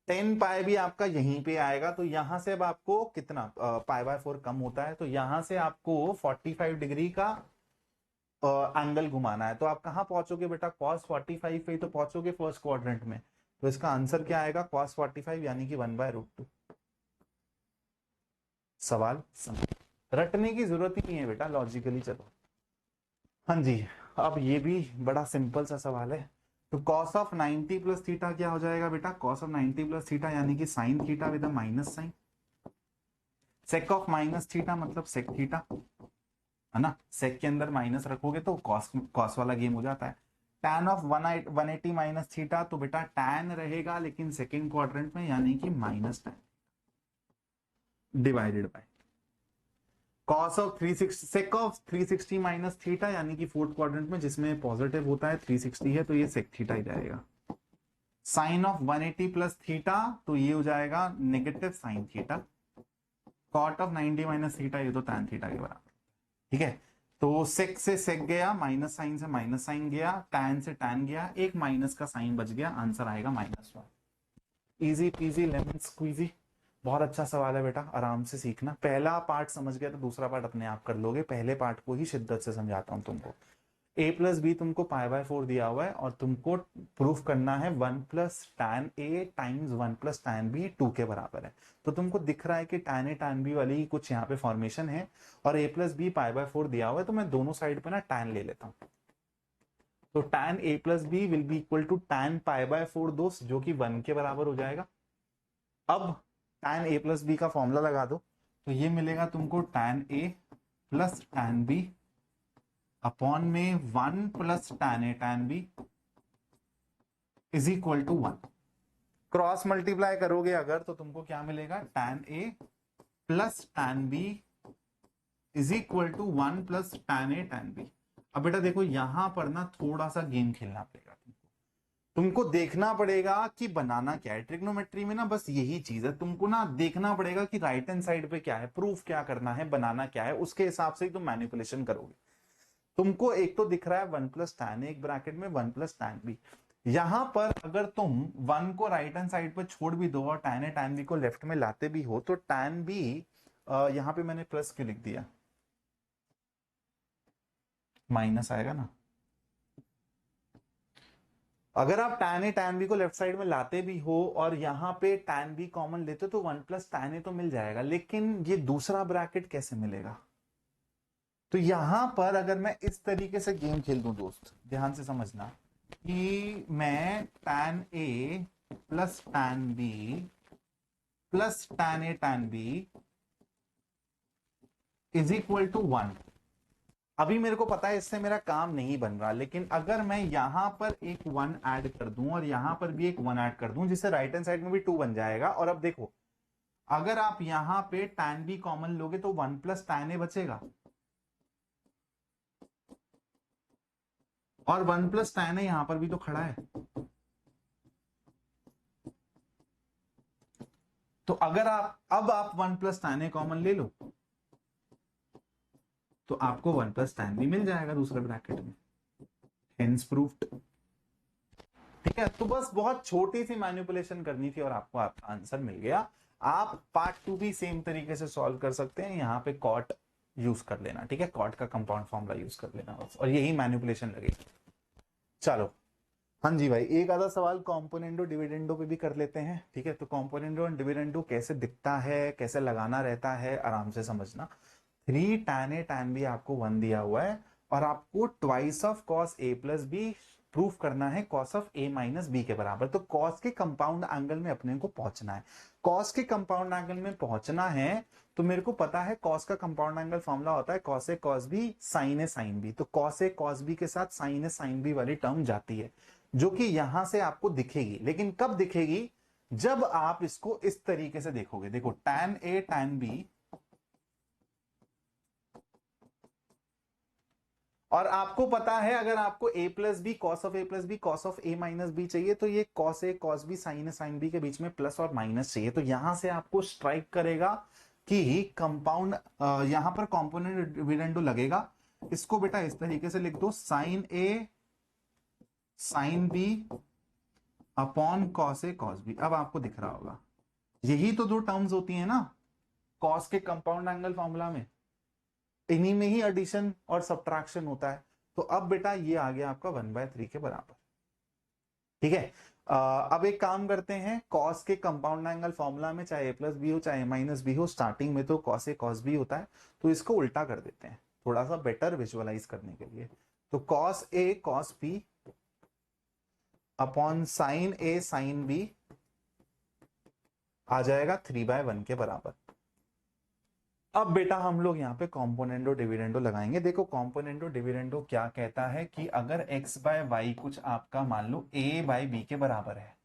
10 पाई भी आपका यहीं पे आएगा, तो यहां से अब आपको कितना पाई बाय 4 कम होता है, तो यहां से आपको 45 डिग्री का एंगल घुमाना है। तो आप कहां पहुंचोगे बेटा, cos 45 पे तो पहुंचोगे फर्स्ट क्वाड्रेंट में। तो इसका आंसर क्या आएगा, cos 45 यानी कि 1/√2। सवाल रटने की जरूरत ही नहीं है बेटा, लॉजिकली चलो। हाँ जी, अब ये भी बड़ा सिंपल सा सवाल है। तो cos ऑफ 90 प्लस थीटा क्या हो जाएगा बेटा, cos ऑफ 90 प्लस थीटा यानी कि sine theta with minus sine. Sec of minus theta मतलब सेक थीटा, है ना, सेक के अंदर माइनस रखोगे तो कॉस वाला गेम हो जाता है। tan ऑफ 180 माइनस थीटा, तो बेटा tan रहेगा लेकिन सेकेंड क्वाड्रेंट में, यानी कि minus tan divided by cos of 360, sake of 360 minus theta यानी कि फोर्थ क्वाड्रेंट में जिसमें पॉजिटिव होता है 360 है, तो ये सेक थीटा ही जाएगा। साइन ऑफ 180 प्लस थीटा, तो ये हो जाएगा negative sine theta. Cot of 90 minus theta, ये तो tan थीटा के बराबर, ठीक है। तो सेक से सेक गया, माइनस साइन से माइनस साइन गया, tan से tan गया, एक माइनस का साइन बच गया, आंसर आएगा -1। इजी पीजी लेमन स्क्वीजी, बहुत अच्छा सवाल है बेटा, आराम से सीखना। पहला पार्ट समझ गया तो दूसरा पार्ट अपने आप कर लोगे, पहले पार्ट को ही शिद्दत से समझाता हूं तुमको। a प्लस बी तुमको पाई बाय 4 दिया हुआ है और तुमको प्रूफ करना है 1 plus tan a times 1 plus tan b 2 के बराबर है। तो तुमको दिख रहा है कि tan a tan b वाली कुछ यहाँ पे फॉर्मेशन है, और a plus B pi by 4 दिया हुआ है, तो मैं दोनों साइड पे ना tan ले लेता हूँ। तो tan a plus B will be equal to tan pi by 4 दोस्त, जो कि 1 के बराबर हो जाएगा। अब tan a प्लस बी का फॉर्मूला लगा दो, तो ये मिलेगा तुमको tan a plus tan b upon में 1 plus tan a tan b is equal to 1। Cross multiply करोगे अगर तो तुमको क्या मिलेगा, tan a plus tan b is equal to 1 plus tan a tan b। अब बेटा देखो यहां पर ना थोड़ा सा गेम खेलना पड़ेगा तुमको देखना पड़ेगा कि बनाना क्या है। ट्रिग्नोमेट्री में ना बस यही चीज है, तुमको ना देखना पड़ेगा कि राइट हैंड साइड पे क्या है, प्रूफ क्या करना है, बनाना क्या है, उसके हिसाब से ही तुम मैनिपुलेशन करोगे। तुमको एक तो दिख रहा है 1 प्लस tan a, एक ब्रैकेट में 1 प्लस tan b। यहां पर अगर तुम 1 को राइट हैंड साइड पर छोड़ भी दो और tan a tan b को लेफ्ट में लाते भी हो, तो tan b यहां पे मैंने प्लस क्यों लिख दिया, माइनस आएगा ना। अगर आप tan a tan b को लेफ्ट साइड में लाते भी हो और यहां पे tan b कॉमन लेते तो 1 प्लस tan a तो मिल जाएगा, लेकिन ये दूसरा ब्रैकेट कैसे मिलेगा। तो यहां पर अगर मैं इस तरीके से गेम खेल दूं दोस्त, ध्यान से समझना कि मैं tan a plus tan b plus tan a tan b is equal to 1। अभी मेरे को पता है इससे मेरा काम नहीं बन रहा, लेकिन अगर मैं यहां पर एक 1 ऐड कर दूं और यहां पर भी एक 1 ऐड कर दूं, जिससे राइट हैंड साइड में भी 2 बन जाएगा। और अब देखो अगर आप यहां पे tan b कॉमन लोगे तो 1 प्लस tan a बचेगा, और 1 प्लस tan a यहां पर भी तो खड़ा है। तो अगर आप 1 प्लस tan a कॉमन ले लो तो आपको 1 प्लस tan b मिल जाएगा दूसरे ब्रैकेट में, हेंस प्रूफ्ड। ठीक है, तो बस बहुत छोटी सी मैनिपुलेशन करनी थी और आपको आपका आंसर मिल गया। आप पार्ट 2 भी सेम तरीके से सॉल्व कर सकते हैं। यहाँ पे कॉट यूज कर लेना, ठीक है, कॉट का कंपाउंड फॉर्मूला यूज कर लेना बस, और यही मैनिपुलेशन लगेगी। चलो, हाँ जी भाई, एक आधा सवाल कॉम्पोनेंडो डिविडेंडो पे भी कर लेते हैं, ठीक है। तो कॉम्पोनेंडो और डिविडेंडो कैसे दिखता है, कैसे लगाना रहता है, आराम से समझना। 3 tan a tan b आपको 1 दिया हुआ है, और आपको twice of cos a plus B proof करना है cos of a minus B के बराबर। तो कॉस के कंपाउंड एंगल में अपने को पहुंचना है। कॉस के कंपाउंड एंगल में पहुंचना है तो मेरे को पता है कॉस का कंपाउंड एंगल फॉर्मूला होता है cos A cos B sine A sine B. तो कॉस ए कॉस बी के साथ साइन ए साइन बी वाली टर्म जाती है, जो कि यहां से आपको दिखेगी। लेकिन कब दिखेगी? जब आप इसको इस तरीके से देखोगे। देखो, tan a tan b, और आपको पता है अगर आपको a plus B cos of a plus B cos of a minus B चाहिए तो ये cos A cos B sine A sine B के बीच में प्लस और माइनस चाहिए। तो यहां से आपको स्ट्राइक करेगा कि कंपाउंड, यहां पर कॉम्पोनेंट डिविडेंडो लगेगा। इसको बेटा इस तरीके से लिख दो, sign A sine B upon cos A cos B. अब आपको दिख रहा होगा, यही तो दो टर्म्स होती है ना कॉस के कंपाउंड एंगल फॉर्मूला में, इन्हीं में ही एडिशन और सब्ट्रैक्शन होता है। तो अब बेटा ये आ गया आपका 1/3 के बराबर, ठीक है। अब एक काम करते हैं, कॉस के कंपाउंड एंगल फॉर्मूला में चाहे a प्लस बी हो चाहे माइनस बी हो, स्टार्टिंग में तो कॉस ए कॉस बी होता है। तो इसको उल्टा कर देते हैं थोड़ा सा बेटर विजुअलाइज करने के लिए। तो cos A cos B upon sine A sine B आ जाएगा 3/1 के बराबर। अब बेटा हम लोग यहाँ पे कॉम्पोनेंडो डिविडेंडो लगाएंगे। देखो, कॉम्पोनेंडो डिविडेंडो क्या कहता है कि अगर x बाय वाई कुछ आपका मान लो a बाय बी के बराबर है,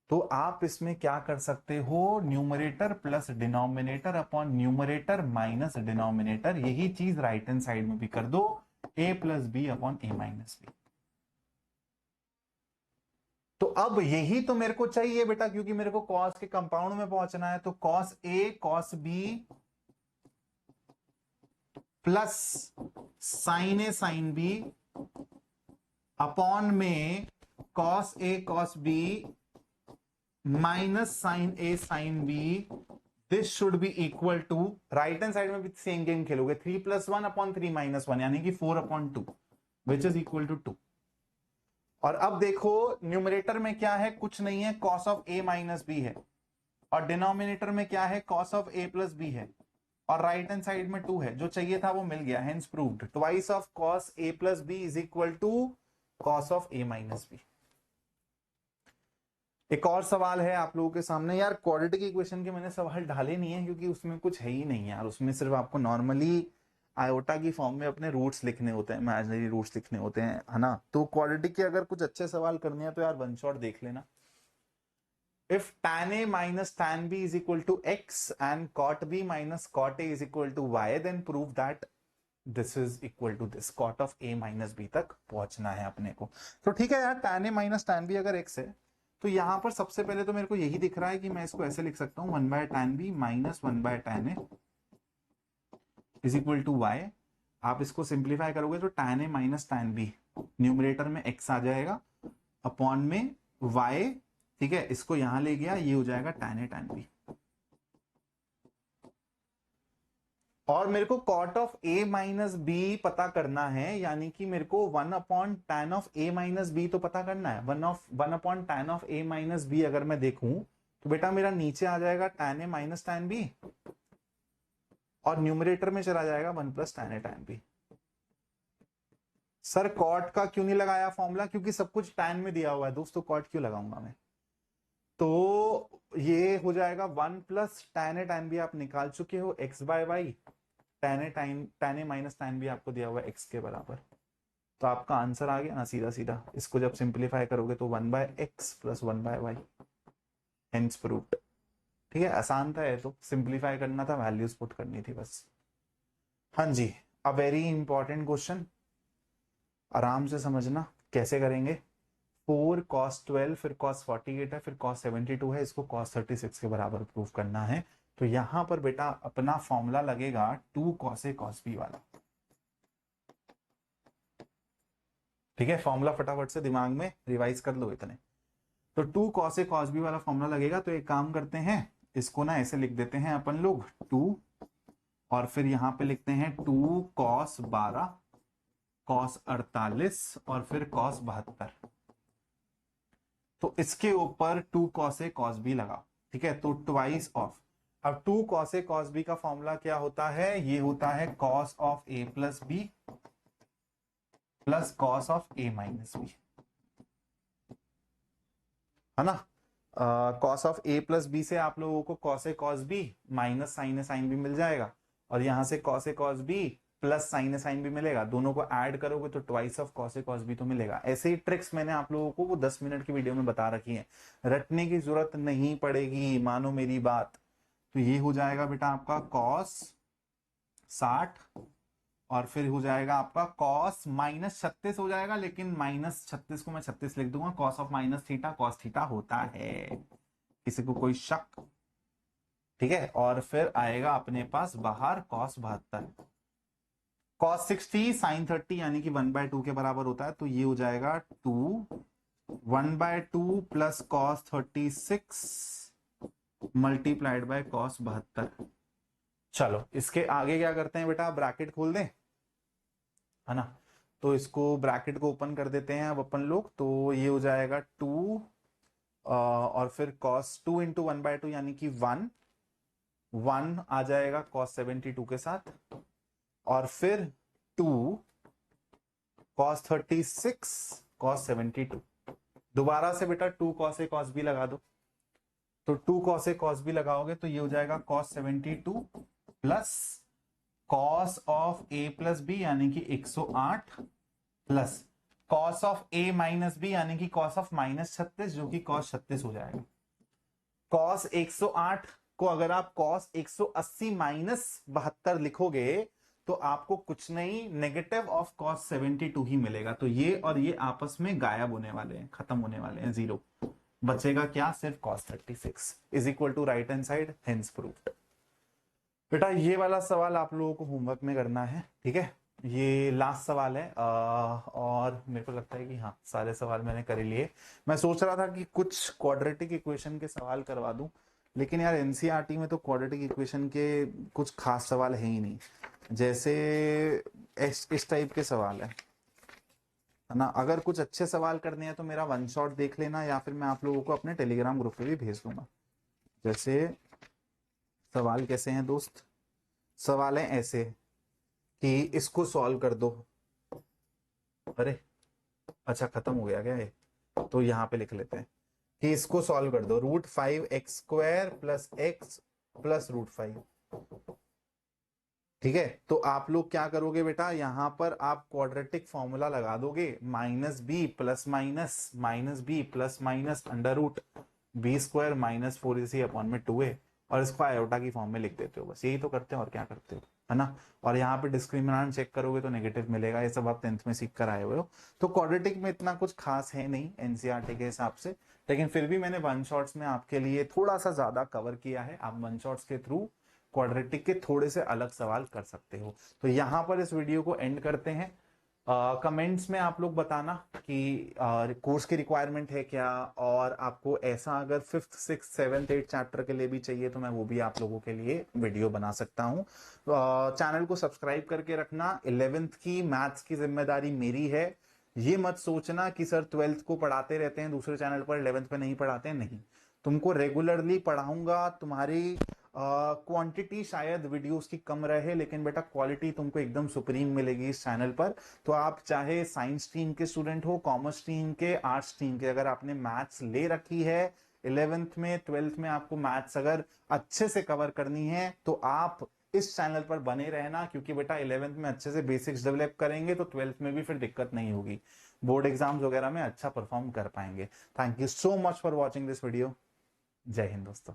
तो आप इसमें क्या कर सकते हो, numerator plus denominator upon numerator minus denominator, यही चीज राइट हैंड साइड में भी कर दो, a plus B upon a minus B. तो अब यही तो मेरे को चाहिए बेटा, क्योंकि मेरे को कॉस के कंपाउंड में पहुंचना है। तो cos A cos B plus sine A sine B upon में cos A cos B minus sine A sine B, this should be equal to, right hand side में भी सेम गेम खेलोगे, 3+1 upon 3-1 यानी कि 4/2 विच इज इक्वल टू 2। और अब देखो, numerator में क्या है, कुछ नहीं है, cos of a minus B है, और डिनोमिनेटर में क्या है, cos of a plus B है, और राइट हैंड साइड में 2 है। जो चाहिए था वो मिल गया, hence proved twice of cos a plus B is equal to cos of a minus B. एक और सवाल है आप लोगों के सामने। यार, क्वाड्रेटिक इक्वेशन के मैंने सवाल डाले नहीं है क्योंकि उसमें कुछ है ही नहीं यार, उसमें सिर्फ आपको नॉर्मली आयोटा की फॉर्म में अपने रूट्स लिखने होते हैं, इमेजिनरी रूट्स लिखने होते हैं, है ना। तो क्वाड्रेटिक के अगर कुछ अच्छे सवाल करने हैं तो यार वन शॉट देख लेना। If tan a minus tan b is equal to x and cot b minus cot a is equal to y, then prove that this is equal to this, cot of a minus b तक पहुंचना है अपने को। तो ठीक है यार, tan a minus tan b अगर x है तो यहां पर सबसे पहले तो मेरे को यही दिख रहा है कि मैं इसको ऐसे लिख सकता हूं, 1/tan b minus 1/tan a is equal to y। आप इसको सिंप्लीफाई करोगे तो tan a minus tan b, numerator में x आ जाएगा अपॉन में y, ठीक है। इसको यहां ले गया, ये हो जाएगा tan a tan b। और मेरे को cot of a minus B पता करना है, यानी कि मेरे को 1/tan of a minus B तो पता करना है। 1/tan of a minus B अगर मैं देखूं तो बेटा मेरा नीचे आ जाएगा tan a minus tan b, और न्यूमरेटर में चला जाएगा 1+tan a tan b। Sir cot का क्यों नहीं लगाया फॉर्मूला? क्योंकि सब कुछ tan में दिया हुआ है दोस्तों, कॉट क्यों लगाऊंगा मैं? तो ये हो जाएगा 1+tan a tan b आप निकाल चुके हो, x by Y, tan a minus tan b आपको दिया हुआ है x के बराबर। तो आपका आंसर आ गया ना सीधा सीधा। इसको जब सिंप्लीफाई करोगे तो 1/x plus 1/y, hence proved. ठीक है, आसान था ये तो, सिंप्लीफाई करना था, वैल्यूज पुट करनी थी बस। हाँ जी, अ वेरी इंपॉर्टेंट क्वेश्चन, आराम से समझना कैसे करेंगे। 4 cos 12 फिर cos 48 है, फिर cos 72 है, इसको cos 36 के बराबर प्रूव करना है। तो यहां पर बेटा अपना फॉर्मूला लगेगा 2 cos a cos b वाला। ठीक है, फॉर्मूला फटाफट से दिमाग में रिवाइज कर लो इतने। तो 2 cos a cos b वाला फॉर्मूला लगेगा। तो एक काम करते हैं, इसको ना ऐसे लिख देते हैं अपन लोग, 2 और फिर यहां पे लिखते हैं 2 कॉस 12, कॉस 48 और फिर कॉस 72। तो इसके ऊपर 2 कॉस ए कॉस बी लगा, ठीक है, तो ट्वाइस ऑफ। अब 2 कॉस ए कॉस बी का फॉर्मूला क्या होता है, ये होता है cos of A plus B plus cos of A minus B, है ना। Cos of A plus B से आप लोगों को cos A cos B minus sine A sine B मिल जाएगा, और यहां से cos A cos B plus sine A sine B मिलेगा, दोनों को ऐड करोगे तो twice of cos A cos B तो मिलेगा। ऐसे ही ट्रिक्स मैंने आप लोगों को वो 10 मिनट की वीडियो में बता रखी है, रटने की जरूरत नहीं पड़ेगी, मानो मेरी बात। तो ये हो जाएगा बेटा आपका कॉस 60, और फिर हो जाएगा आपका कॉस माइनस 36 हो जाएगा, लेकिन माइनस 36 को मैं 36 लिख दूंगा, cos of minus theta cos theta होता है, किसी को कोई शक, ठीक है। और फिर आएगा अपने पास बाहर कॉस 72, कॉस 60 साइन 30 यानी कि 1/2 के बराबर होता है, तो ये हो जाएगा 2 1/2 plus cos 36 multiplied by cos 72। चलो इसके आगे क्या करते हैं बेटा, ब्रैकेट खोल दें, है ना। तो इसको ब्रैकेट को ओपन कर देते हैं अब अपन लोग, तो ये हो जाएगा 2 और फिर cos 2 इंटू 1/2 यानी कि 1 आ जाएगा cos 72 के साथ, और फिर 2 cos 36 cos 72। दोबारा से बेटा 2 cos a cos b लगा दो, तो 2 cos a cos b लगाओगे तो ये हो जाएगा cos 72 plus cos of a plus b यानी कि 108 plus cos of a minus b यानी कि cos ऑफ माइनस 36 जो कि cos 36 हो जाएगा। cos 108 को अगर आप cos 180 माइनस 72 लिखोगे तो आपको कुछ नहीं, नेगेटिव ऑफ cos 72 ही मिलेगा। तो ये और ये आपस में गायब होने वाले हैं, खत्म होने वाले हैं, जीरो बचेगा क्या, सिर्फ cos 36 is equal to right hand side, hence proved. बेटा ये वाला सवाल आप लोगों को होमवर्क में करना है, ठीक है, ये लास्ट सवाल है। और मेरे को लगता है कि हाँ सारे सवाल मैंने कर लिए। मैं सोच रहा था कि कुछ क्वाड्रेटिक इक्वेशन के सवाल करवा दूं, लेकिन यार एनसीईआरटी में तो क्वाड्रेटिक इक्वेशन के कुछ खास सवाल है ही नहीं, जैसे इस टाइप के सवाल है ना। अगर कुछ अच्छे सवाल करने हैं तो मेरा वन शॉट देख लेना, या फिर मैं आप लोगों को अपने टेलीग्राम ग्रुप पे भी भेज दूंगा। जैसे सवाल कैसे हैं दोस्त, सवाल है ऐसे कि इसको सॉल्व कर दो, अरे अच्छा खत्म हो गया क्या ये, तो यहाँ पे लिख लेते हैं कि इसको सॉल्व कर दो, √5x² प्लस x प्लस √5, ठीक है। तो आप लोग क्या करोगे बेटा, यहां पर आप क्वाड्रेटिक फॉर्मूला लगा दोगे, -b plus minus b plus minus √b² minus 4ac/2a, और इसको आयोटा की फॉर्म में लिख देते हो, बस यही तो करते हो और क्या करते हो, है ना। और यहाँ पे डिस्क्रिमिनेंट चेक करोगे तो नेगेटिव मिलेगा, ये सब आप 10th में सीख कर आए हुए हो। तो क्वाड्रेटिक में इतना कुछ खास है नहीं एनसीईआरटी के हिसाब से, लेकिन फिर भी मैंने वन शॉट्स में आपके लिए थोड़ा सा ज्यादा कवर किया है, आप वन शॉट्स के थ्रू क्वाड्रेटिक के थोड़े से अलग सवाल कर सकते हो। तो यहाँ पर इस वीडियो को एंड करते हैं। कमेंट्स में आप लोग बताना कि कोर्स की रिक्वायरमेंट है क्या, और आपको ऐसा अगर 5th 6th 7th 8th chapter के लिए भी चाहिए तो मैं वो भी आप लोगों के लिए वीडियो बना सकता हूँ। चैनल को सब्सक्राइब करके रखना, 11th की मैथ्स की जिम्मेदारी मेरी है। ये मत सोचना कि सर 12th को पढ़ाते रहते हैं दूसरे चैनल पर, 11th पे नहीं पढ़ाते हैं, नहीं, तुमको रेगुलरली पढ़ाऊंगा। तुम्हारी क्वांटिटी शायद वीडियोस की कम रहे, लेकिन बेटा क्वालिटी तुमको एकदम सुप्रीम मिलेगी इस चैनल पर। तो आप चाहे साइंस स्ट्रीम के स्टूडेंट हो, कॉमर्स स्ट्रीम के, आर्ट्स स्ट्रीम के, अगर आपने मैथ्स ले रखी है 11th में 12th में, आपको मैथ्स अगर अच्छे से कवर करनी है तो आप इस चैनल पर बने रहना, क्योंकि बेटा 11th में अच्छे से बेसिक्स डेवलप करेंगे तो 12th में भी फिर दिक्कत नहीं होगी, बोर्ड एग्जाम्स वगैरह में अच्छा परफॉर्म कर पाएंगे। Thank you so much for watching this video. जय हिंद दोस्तों।